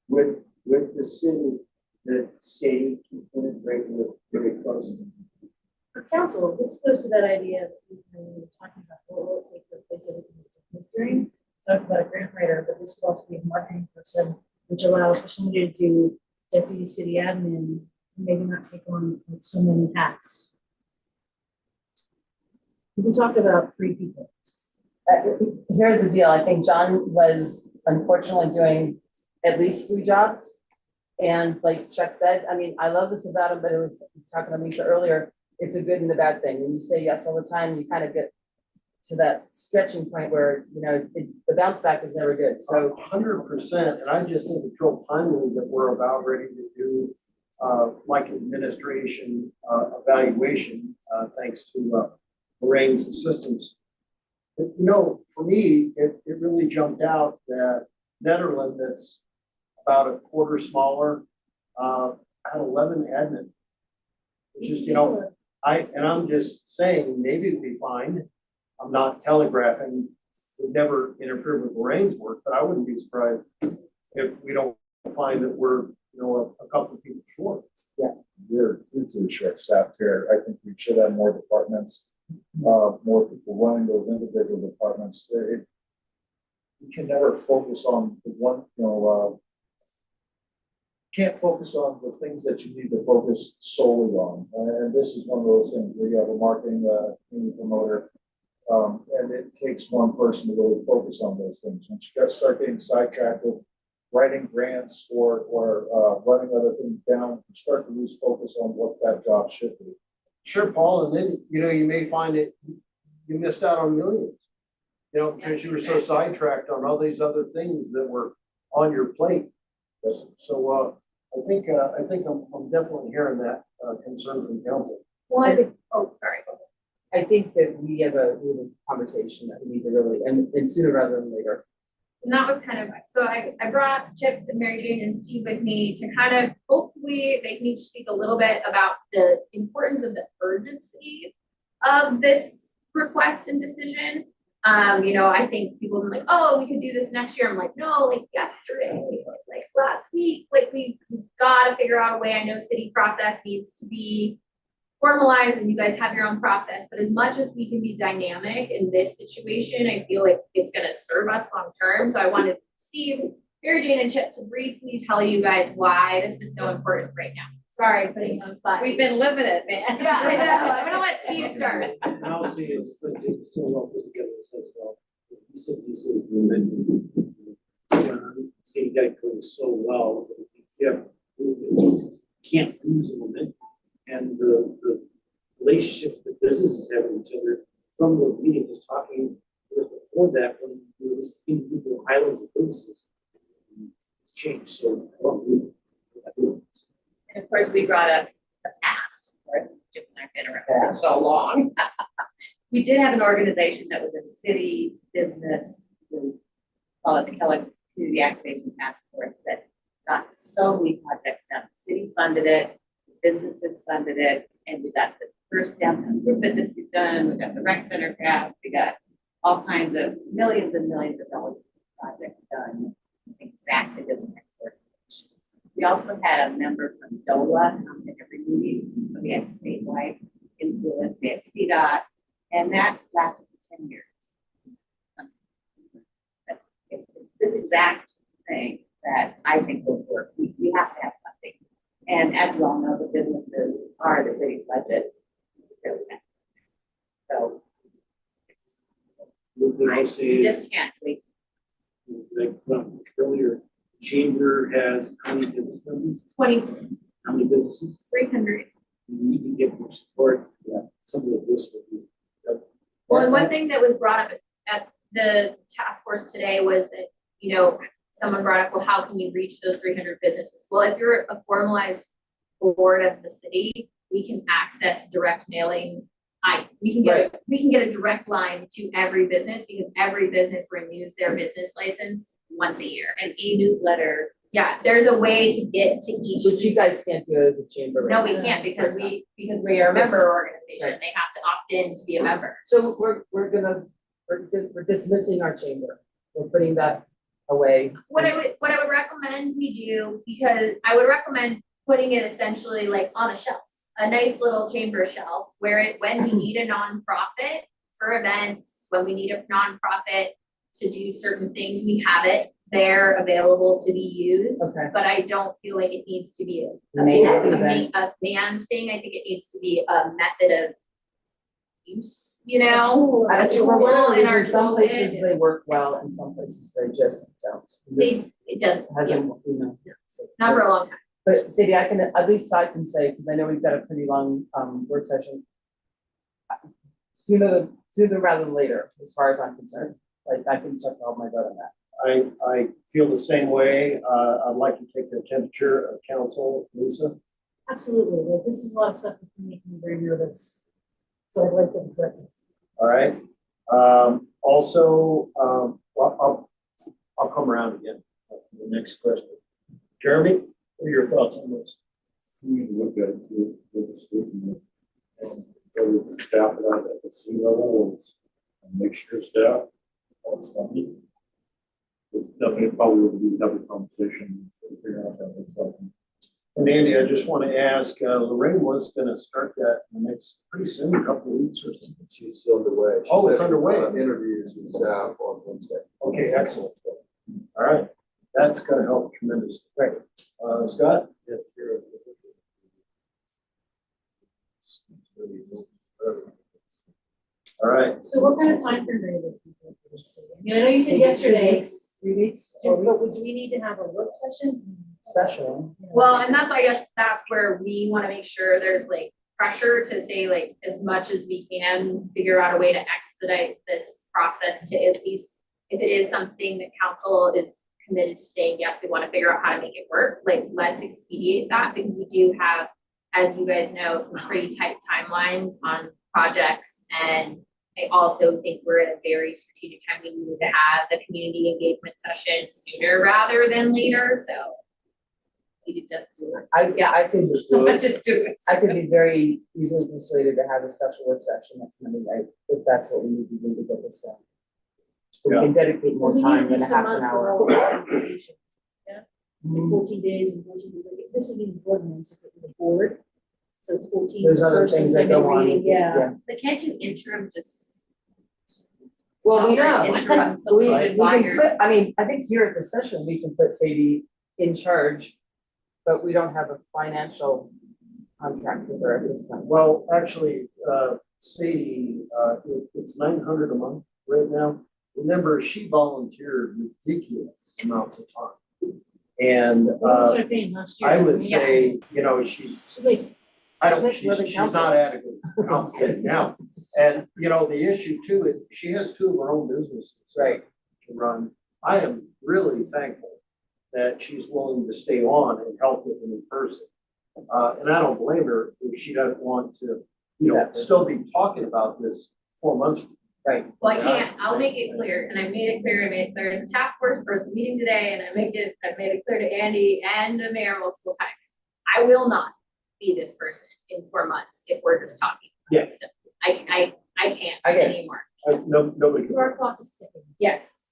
with the city that Sadie can integrate with very closely. For council, this goes to that idea that we were talking about, what will it take to replace everything with history? Talked about a grant writer, but this will also be a marketing person, which allows for somebody to do deputy city admin, and maybe not take on like so many hats. We talked about 3 people. Here's the deal, I think John was unfortunately doing at least 3 jobs. And like Chuck said, I mean, I love this about him, but I was talking to Lisa earlier, it's a good and a bad thing. When you say yes all the time, you kind of get to that stretching point where, the bounce back is never good, so. 100%, and I just think it's real timely that we're about ready to do, like administration, evaluation, thanks to, Lorraine's assistance. But, for me, it really jumped out that Netherland, that's about a quarter smaller, had 11 admin. It's just, I'm just saying, maybe it'd be fine. I'm not telegraphing, would never interfere with Lorraine's work, but I wouldn't be surprised if we don't find that we're, a couple of people short. Yeah, we're too short staffed here. I think we should have more departments, more people running those individual departments. You can never focus on the one, can't focus on the things that you need to focus solely on. And this is one of those things where you have a marketing community promoter, and it takes one person to really focus on those things. Once you guys start getting sidetracked with writing grants or running other things down, you start to lose focus on what that job should be. Sure, Paul, and then, you may find that you missed out on millions, because you were so sidetracked on all these other things that were on your plate. So, I think I'm definitely hearing that concern from council. Well, I think, sorry. I think that we have a conversation that we need to really, and sooner rather than later. And that was kind of, so I brought Chip and Mary Jane and Steve with me to kind of, hopefully they can each speak a little bit about the importance of the urgency of this request and decision. I think people are like, oh, we could do this next year. I'm like, no, like yesterday, like last week, like we gotta figure out a way. I know city process needs to be formalized and you guys have your own process, but as much as we can be dynamic in this situation, I feel like it's gonna serve us long term. So I wanted Steve, Mary Jane, and Chip to briefly tell you guys why this is so important right now. Sorry, putting you on the spot. We've been living it, man. Yeah, I know. I'm gonna let Steve start. And I'll say it's so well put together, it says, well, you said this is the momentum. Seeing that goes so well, you can't lose the momentum. And the relationships that businesses have with each other from those meetings, just talking before that, when there was individual islands of businesses, it's changed. So, And of course, we brought up the past, of course, Chip and I've been around for so long. We did have an organization that was a city business, we call it the Kellogg Community Activation Task Force, that got so many projects done. The city funded it, the businesses funded it, and we got the first downtown improvement district done, we got the rec center craft, we got all kinds of millions and millions of dollars of projects done. Exactly this type of work. We also had a member from DOLA come to every meeting, so we had statewide influence, we had CDOT, and that lasted for 10 years. But it's this exact thing that I think will work. We have to have funding. And as you all know, the businesses are the city's budget. So it's, just can't wait. like earlier, chamber has how many business members? 20, How many businesses? 300. We need to get more support. Yeah, some of this will be. Well, and one thing that was brought up at the task force force today was that, you know, someone brought up, well, how can you reach those 300 businesses? Well, if you're a formalized board of the city, we can access direct mailing. We can get a direct line to every business because every business renews their business license once a year. An e-newsletter. Yeah, there's a way to get to each. Which you guys can't do as a chamber. No, right we now. can't because we are a member organization. Right. They have to opt in to be a member. So we're dismissing our chamber. We're putting that away. What I would recommend we do, because I would recommend putting it essentially like on a shelf, a nice little chamber shelf where when we need a nonprofit for events, when we need a nonprofit to do certain things, we have it there available to be used. Okay. But I don't feel like it needs to be a manned thing. I think it needs to be a method of use, you know? I A don't know, for whatever tool in our reason, some toolkit. places they work well and some places they just don't. This It doesn't, hasn't, you know. so- not for a long time. But Sadie, at least I can say, because I know we've got a pretty long work session. Sooner rather than later, as far as I'm concerned, like I can check all my vote on that. I feel the same way. I'd like to take the temperature of council, Lisa. Absolutely, like, this is a lot of stuff that's been making me very nervous. So I'd like to address it. All right. Also, well, I'll come around again for the next question. Jeremy, what are your thoughts on this? We need to look at it with the student and whether the staff are at the C level and make sure staff are funded. It's definitely probably will be a double conversation to figure out how that's working. And Andy, I just want to ask, Lorraine was going to start that in the next, pretty soon, a couple of weeks or something. She's still underway. She's Oh, it's having, underway. Interviews with staff on Wednesday. Okay, excellent. All right, that's going to help tremendously. Great. Scott? Yes, sure. All right. So what kind of time frame are you looking for this? I mean, I know you said yesterday, 3 weeks, but 4 weeks, do we need to have a work session? special. Well, and that's, I guess, that's where we wanna make sure there's like pressure to say like, as much as we can, figure out a way to expedite this process to at least, if it is something that council is committed to saying, yes, we wanna figure out how to make it work, like, let's expedite that, because we do have, as you guys know, some pretty tight timelines on projects, and I also think we're at a very strategic time. We need to have the community engagement session sooner rather than later, so we could just do it. I could Just do it. Just do it. I could be very easily persuaded to have a special work session next Monday night, if that's what we need to do to get this done. So we Yeah. can dedicate more We need time at than a least half month an for hour. all the information. Mhm. 14 days and 14 days, like, this would be the ordinance if it were the board. So it's 14. There's other first and things that second go on. reading, yeah. But can't you interim just? Well, we offer know, interim we solution can while you're- put, I mean, I think here at the session, we can put Sadie in charge, but we don't have a financial contract with her at this point. Well, actually, Sadie, it's 900 a month right now. Remember, she volunteered ridiculous amounts of time. And, We started paying last year. I would say, you know, she's, She makes- I don't, She makes more than she's council. not adequate compensated now. And, you know, the issue too, is she has 2 of her own businesses. Right. To run. I am really thankful that she's willing to stay on and help with a new person. And I don't blame her if she doesn't want to, you know, Yeah. still be talking about this 4 months. from Right, Well, I can't, I'll make it clear, and I made it clear in the task force for the meeting today, and I made it clear to Andy and the mayor multiple times. I will not be this person in 4 months if we're just talking. Yeah. So I can't I get it. anymore. Nobody. So our clock is ticking Yes,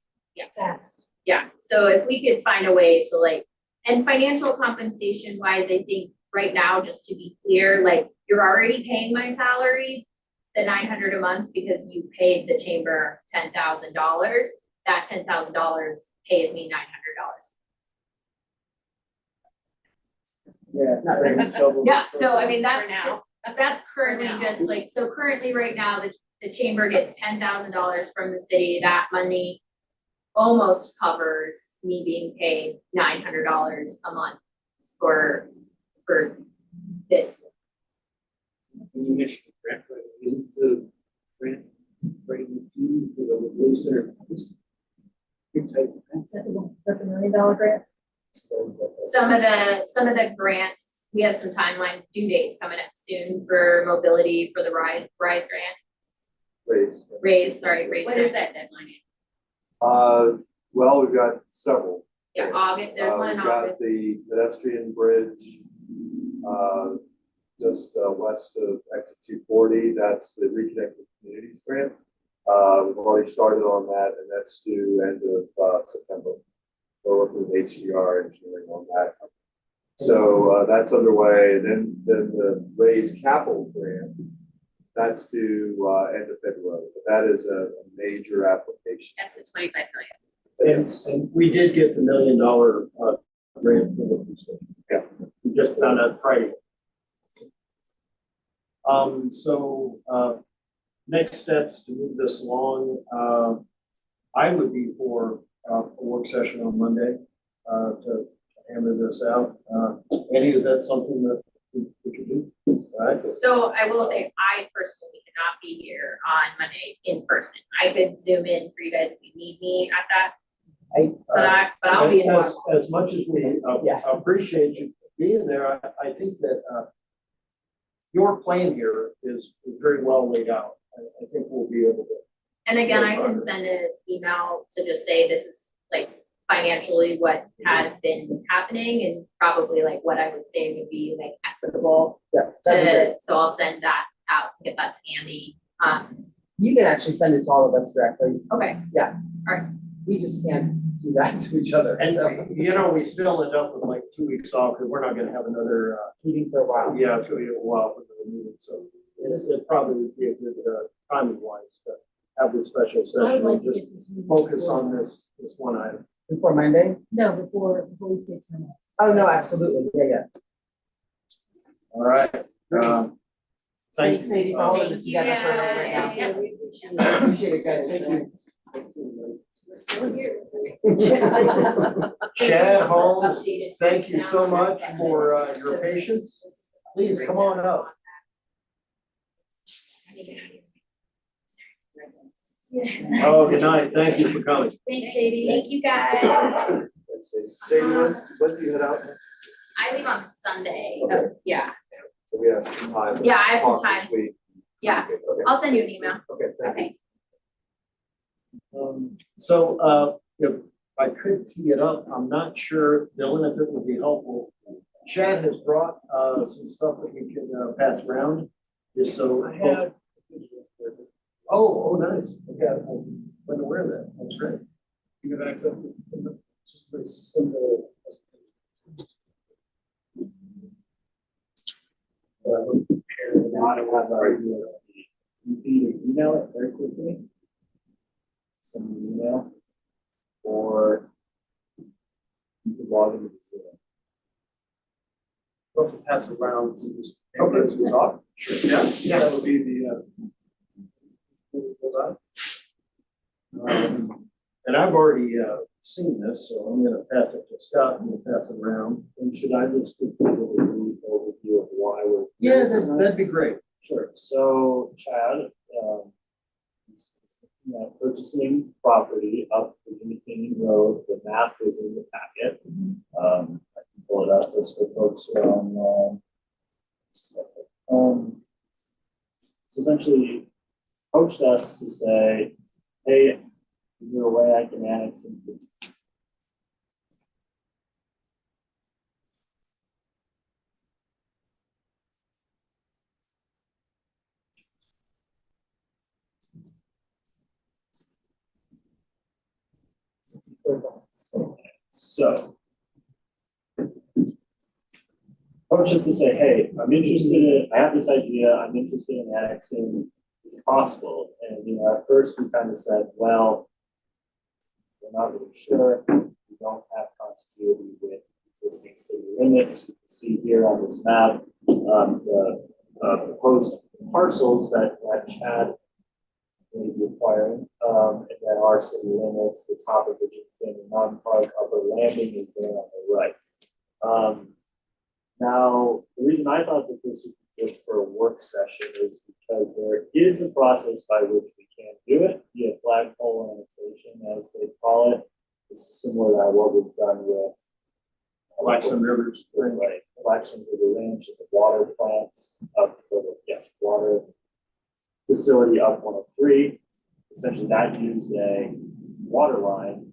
fast. yeah, so if we could find a way to like, and financial compensation wise, I think right now, just to be clear, like, you're already paying my salary, the 900 a month, because you paid the chamber $10,000. That $10,000 pays me $900. Yeah. not very much. Yeah, so I mean, For now. that's currently For now. just like, so currently right now, the chamber gets $10,000 from the city. That money almost covers me being paid $900 a month for this. You mentioned the grant writer, isn't the grant writing due for the Blue Center? Is that the $1 million grant? Some of the grants, we have some timeline due dates coming up soon for mobility for the RISE grant. Raise. Raise What is that deadline? Well, we've got several. Yeah, things. August, there's one in We've got August. the pedestrian bridge, just west of exit 240, that's the Reconnected Communities Grant. We've already started on that, and that's due end of September. We're working with HDR engineering on that. So that's underway, and then the Raise Capital Grant, that's due end of February. But that is a major application. That's the 25 million. And we did get the $1 million grant for the construction. Yeah. We just found out Friday. Next steps to move this along, I would be for a work session on Monday to hammer this out. Eddie, is that something that we could do? All right. So I will say, I personally cannot be here on Monday in person. I could zoom in for you guys if you need me at that. But I'll be in. As much as we appreciate you being there, I think that your plan here is very well laid out. I think we'll be able to. And again, I can send an email to just say this is like financially what has been happening and probably like what I would say would be like equitable. So I'll send that out, get that to Andy. You can actually send it to all of us directly. Okay. Yeah. All right. We just can't do that to each other, And so. we still end up with like 2 weeks off because we're not gonna have another, Meeting for a while. yeah, it's gonna be a while for the meeting, so it probably would be a good, timing wise to have this special I would session like and to just get this moving focus forward. on this one item. Before Monday? No, before we take time off. Oh, no, absolutely, yeah. All right, thank Thanks, you. Sadie, for holding it together for me right now. Yes. Appreciate it, guys, thank you. We're still here. Chad Holmes, thank you so much for your patience. Please come on up. Oh, good night. Thank you for coming. Thanks, Sadie. Thank you guys. Sadie, when do you head out? I leave on Sunday. Okay. Yeah, So we have some time. Yeah, I have some Talk this time. week. yeah. Okay, okay. I'll send you an email. Okay, thank you. Okay. If I could tee it up, I'm not sure, Dylan, if it would be helpful. Chad has brought some stuff that we can pass around, just so. Oh, nice. Okay, I wasn't aware of that. That's great. You have access to just very simple. Now I don't have our USB. You can either email it very quickly, send me an email, or you can log into the Zoom. Also pass it around to just, as we talk. Sure. Yeah, that would be the, and I've already, seen this, so I'm gonna pass it to Scott and we'll pass it around. And should I just give people a brief overview of why we're? Yeah, that'd be great. Sure. So Chad, is looking at purchasing property up Virginia Canyon Road. The map is in the packet. I can pull it up just for folks who are on. So essentially, approached us to say, hey, is there a way I can annex into the So, approach is to say, hey, I'm interested in, I have this idea, I'm interested in annexing, is it possible? And, at first we kind of said, well, we're not really sure, we don't have continuity with existing city limits. You can see here on this map, the proposed parcels that Chad may be acquiring, and then our city limits, the top of Virginia Canyon Mountain Park, Upper Landing is there on the right. Now, the reason I thought that this would be good for a work session is because there is a process by which we can do it via flagpole annexation, as they call it. this is similar to what was done with Blackstone Rivers. Right, Blackstone River Ranch and the water plant up, or the, yes, water facility up 103. Essentially, that used a water line.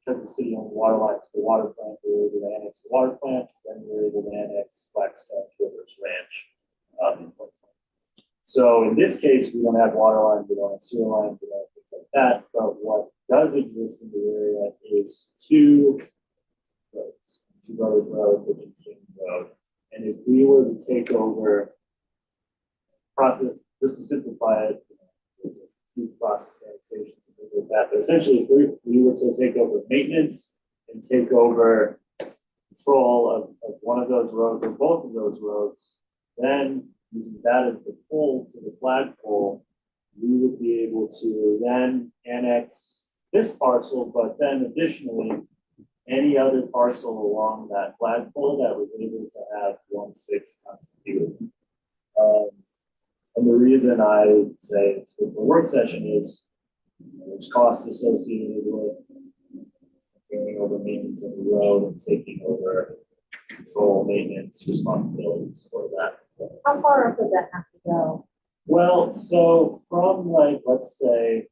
Because the city owned the water line to the water plant, we were able to annex the water plant, then we were able to annex Blackstone Rivers Ranch in 2020. So in this case, we don't have water lines, we don't have sewer lines, we don't have things like that, but what does exist in the area is two roads, Two Brothers Road, Pigeon King Road. And if we were to take over process, just to simplify it, there's a huge process annexation to things like that, but essentially, if we were to take over maintenance and take over control of one of those roads or both of those roads, then using that as the pole to the flagpole, we would be able to then annex this parcel, but then additionally, any other parcel along that flagpole that was able to have 1/6 contiguity. And the reason I say it's good for work session is there's cost associated with taking over maintenance of the road and taking over control, maintenance, responsibilities for that. How far up would that have to go? Well, so from like, let's say,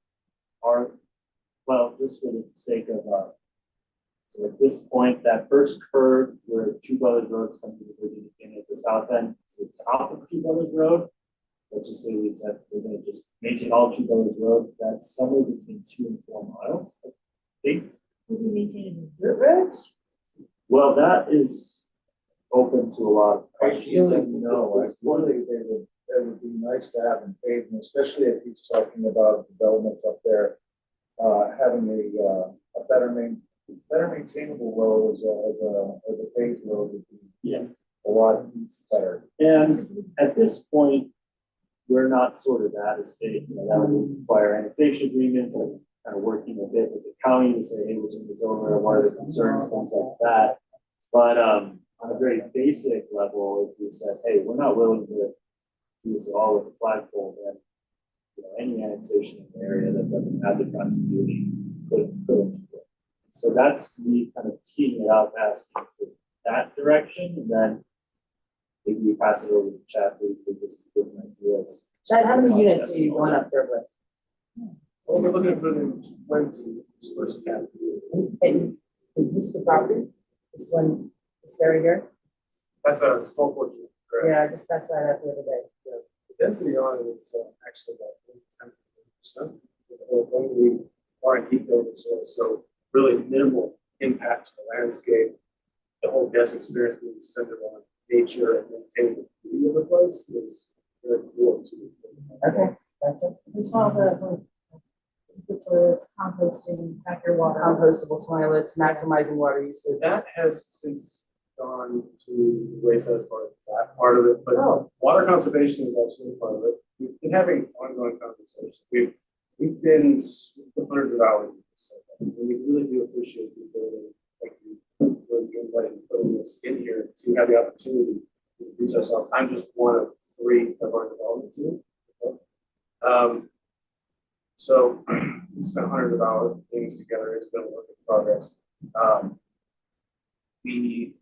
just for the sake of, so at this point, that first curve where Two Brothers Road comes to the Virginia Canyon at the south end to the top of Two Brothers Road, let's just say we said we're gonna just maintain all Two Brothers Road, that's somewhere between 2 and 4 miles, I think. Would you maintain it as dirt roads? Well, that is open to a lot of questions. Ideally, no, ideally, it would be nice to have them paved, and especially if he's talking about developments up there. Having a better maintainable road as a paved road would be Yeah. a lot better. And at this point, we're not sort of at a state, that would require annexation agreements and kind of working a bit with the county to say, hey, we're doing this over, what are the concerns, things like that. But on a very basic level, if we said, hey, we're not willing to do this all with the flagpole, then any annexation in the area that doesn't have the continuity could. So that's me kind of teeing it up, asking for that direction, and then maybe we pass it over to Chad briefly just to give an idea. Chad, how many units are you going up there with? Well, we're looking at putting 20 first campus. And is this the property? This one, this area here? That's a small portion, correct? Yeah, I just specified that the other day. The density on it is actually about 10%. The whole thing, we are in heat building soil, so really minimal impact to the landscape. The whole guest experience being centered on nature and maintaining the beauty of the place is very cool to. Okay, that's it. We saw the toilets, composting, factor water. Compostable toilets, maximizing water usage. That has since gone to the wayside for that part of it, but Oh. water conservation is absolutely part of it. We've been having ongoing conversations. We've been hundreds of hours with this, and we really do appreciate the ability, like you inviting putting this in here to have the opportunity to introduce ourselves. I'm just one of 3 of our development team. So we spent hundreds of hours putting this together. It's been a work in progress. We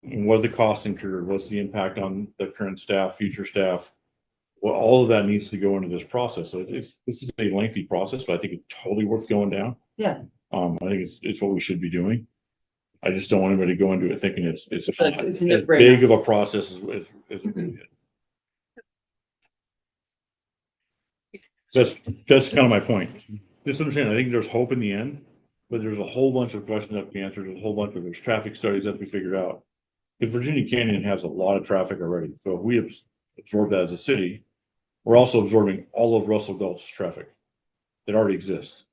And what are the costs incurred? What's the impact on the current staff, future staff? Well, all of that needs to go into this process. So this is a lengthy process, but I think it's totally worth going down. Yeah. I think it's what we should be doing. I just don't want anybody to go into it thinking it's It's as a no-brainer. big of a process as it really is. That's kind of my point. Just understand, I think there's hope in the end, but there's a whole bunch of questions that have to be answered, there's a whole bunch of there's traffic studies that have to be figured out. Because Virginia Canyon has a lot of traffic already, so if we absorb that as a city, we're also absorbing all of Russell Gulch's traffic that already exists.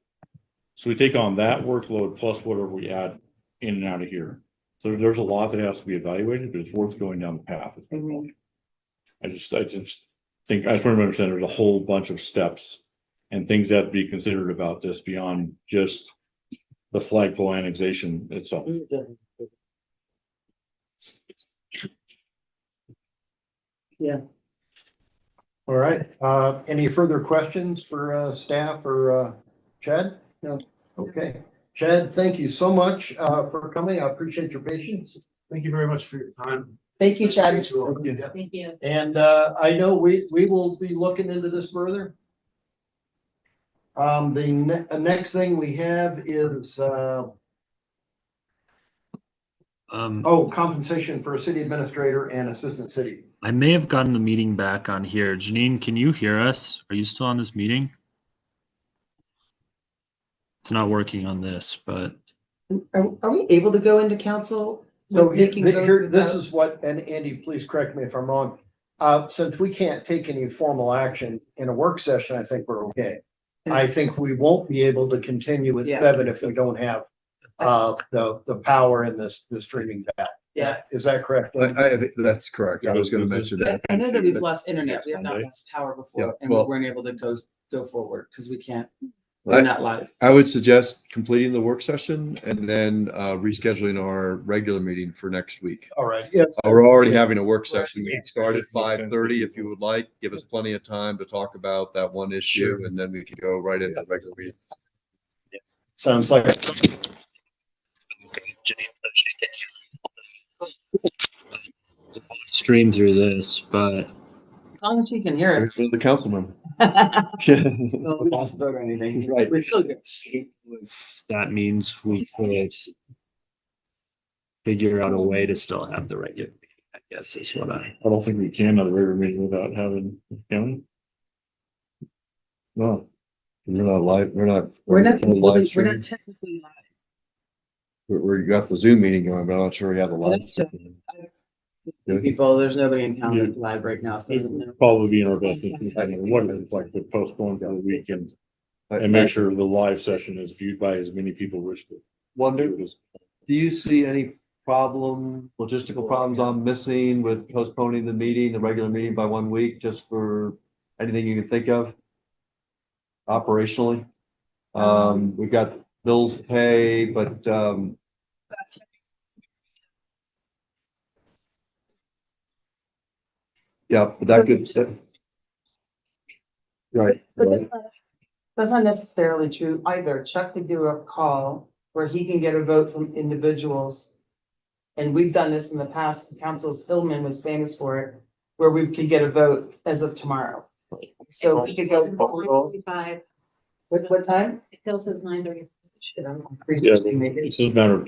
So we take on that workload plus whatever we add in and out of here. So there's a lot that has to be evaluated, but it's worth going down the path. I just think, I just want to understand there's a whole bunch of steps and things that have to be considered about this beyond just the flagpole annexation itself. Yeah. All right, any further questions for staff or Chad? No, okay. Chad, thank you so much for coming. I appreciate your patience. Thank you very much for your time. Thank you, Chad. Thank you. And I know we will be looking into this further. The next thing we have is compensation for a city administrator and assistant city. I may have gotten the meeting back on here. Janine, can you hear us? Are you still on this meeting? It's not working on this, but Are we able to go into council? So We can go here, this without- is what, and Andy, please correct me if I'm wrong. Since we can't take any formal action in a work session, I think we're okay. I think we won't be able to continue with Yeah. 7 if we don't have the power and the streaming back. Yeah. Is that correct? I think that's correct. I was gonna mention that. I know that we've lost internet. We have not lost power Yeah, before and we well- weren't able to go forward because we can't. I- We're not live. I would suggest completing the work session and then rescheduling our regular meeting for next week. All right, yeah. We're already having a work session. We can start at 5:30 if you would like. Give us plenty of time to talk about that one issue and then we can go right into the regular meeting. Sounds like. stream through this, but As long as you can hear us. The council member. Well, we don't have to vote or anything. Right. We're still good. if that means we could figure out a way to still have the regular meeting, I guess is what I. I don't think we can have a regular meeting without having county. No, we're not live. We're not. We're not stream. technically live. We got the Zoom meeting going, but I'm not sure we have the live. That's true. People, there's nobody in town live right now, so. It'd probably be in our best interest, I mean, what it's like to postpone for the weekend and make sure the live session is viewed by as many people wish to. Wonder, do you see any logistical problems I'm missing with postponing the meeting, the regular meeting by 1 week, just for anything you can think of? Operationally? We've got bills to pay, but, yeah, but that could. Right. But that's not necessarily true either. Chuck could do a call where he can get a vote from individuals. And we've done this in the past. Council's Hillman was famous for it, where we could get a vote as of tomorrow. So we could go. 9:35. What time? It still says 9:30. Yeah, it's just a matter of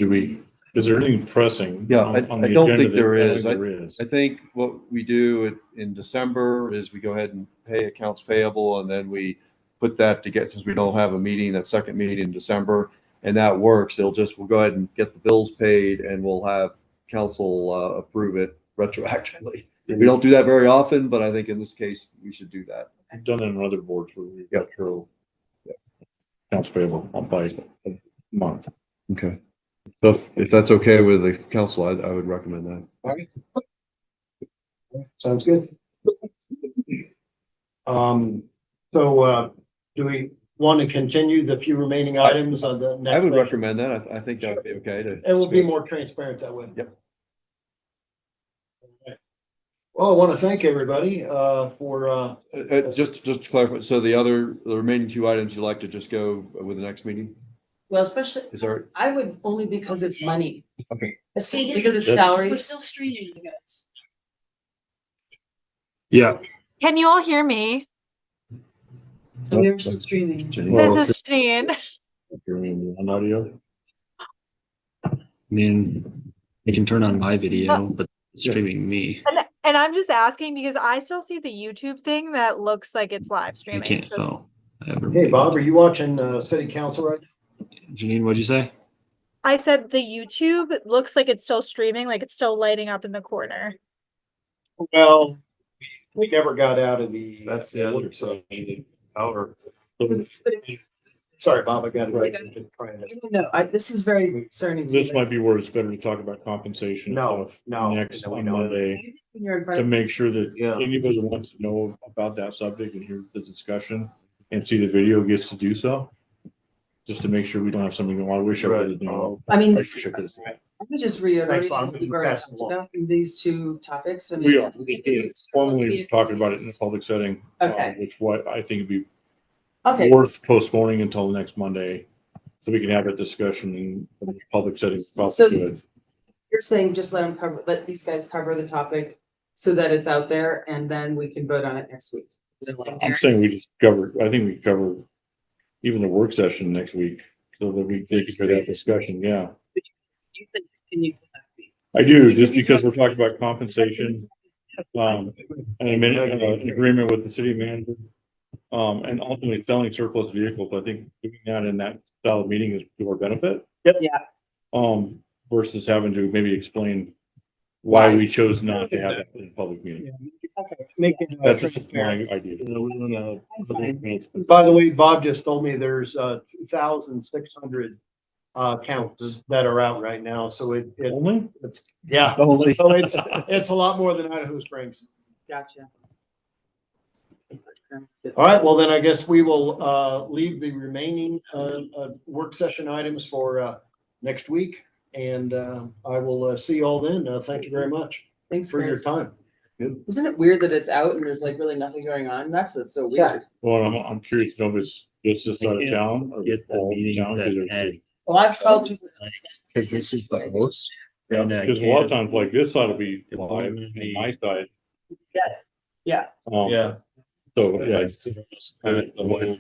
is there anything pressing? Yeah, on I the don't agenda think there that- is. There is. I think what we do in December is we go ahead and pay accounts payable and then we put that to get, since we don't have a meeting, that second meeting in December, and that works. We'll go ahead and get the bills paid and we'll have council approve it retroactively. We don't do that very often, but I think in this case, we should do that. I've done it in other boards where we've got through accounts payable by a month. Okay. So if that's okay with the council, I would recommend that. Sounds good. So do we want to continue the few remaining items on the next? I would measure? recommend that. I think that would be okay to. And we'll be more transparent that way. Yep. Well, I want to thank everybody for Just to clarify, so the remaining 2 items you'd like to just go with the next meeting? Well, especially, Is there? I would only because it's money, Okay. because it's That's- salaries. We're still streaming, you guys. Yeah. Can you all hear me? So we're still streaming. This is Janine. On audio. I mean, you can turn on my video, but it's streaming me. And I'm just asking because I still see the YouTube thing that looks like it's live I streaming. can't. So- Oh. I have a- Hey, Bob, are you watching, city council right now? Janine, what'd you say? I said the YouTube looks like it's still streaming, like it's still lighting up in the corner. Well, we never got out of the. That's the other side. Power. Sorry, Bob, I got it right. No, this is very concerning. to This me. might be where it's better to talk about compensation. No, stuff no, Next no, we on don't. Monday, When you're in front to of- make sure that anybody that wants to know about that subject and hear the discussion and see the video gets to do so. Just to make sure we don't have something going, I wish I would have known. I mean, I wish I could have seen it. let me just reiterate Thanks, Lon. what we've already talked about in these two topics. I mean, We are, we just did formally talking about it in a public setting. Okay. Which what I think would be Okay, worth postponing until next Monday. So we can have a discussion in the public settings about So- good. you're saying just let these guys cover the topic so that it's out there and then we can vote on it next week. Is that what I'm I'm hearing? saying we just cover, I think we cover even the work session next week, so that we can for that discussion, yeah. You think- Can you? I do, just because we're talking about compensation, and an agreement with the city manager. And ultimately selling surplus vehicles, I think doing that in that style of meeting is to our benefit. Yeah. Versus having to maybe explain why we chose not to have that in a public meeting. Okay, make it, That's just my idea. By the way, Bob just told me there's 2,600 counts that are out right now, so it Only? it's, yeah. Only. So it's a lot more than Idaho Springs. Gotcha. All right, well then I guess we will leave the remaining work session items for next week. And I will see you all then. Thank you very much Thanks for your guys. time. Isn't it weird that it's out and there's like really nothing going on? That's what's so Yeah. weird. Well, I'm curious to know if it's just this side of town or Get the all meeting town. that had- Well, I've called you. Cause this is the host. Yeah, and, because a lot of Caleb- times like this side will be It live won't and be- my side. Yeah. So, yeah. So, yeah. It's kind of the whole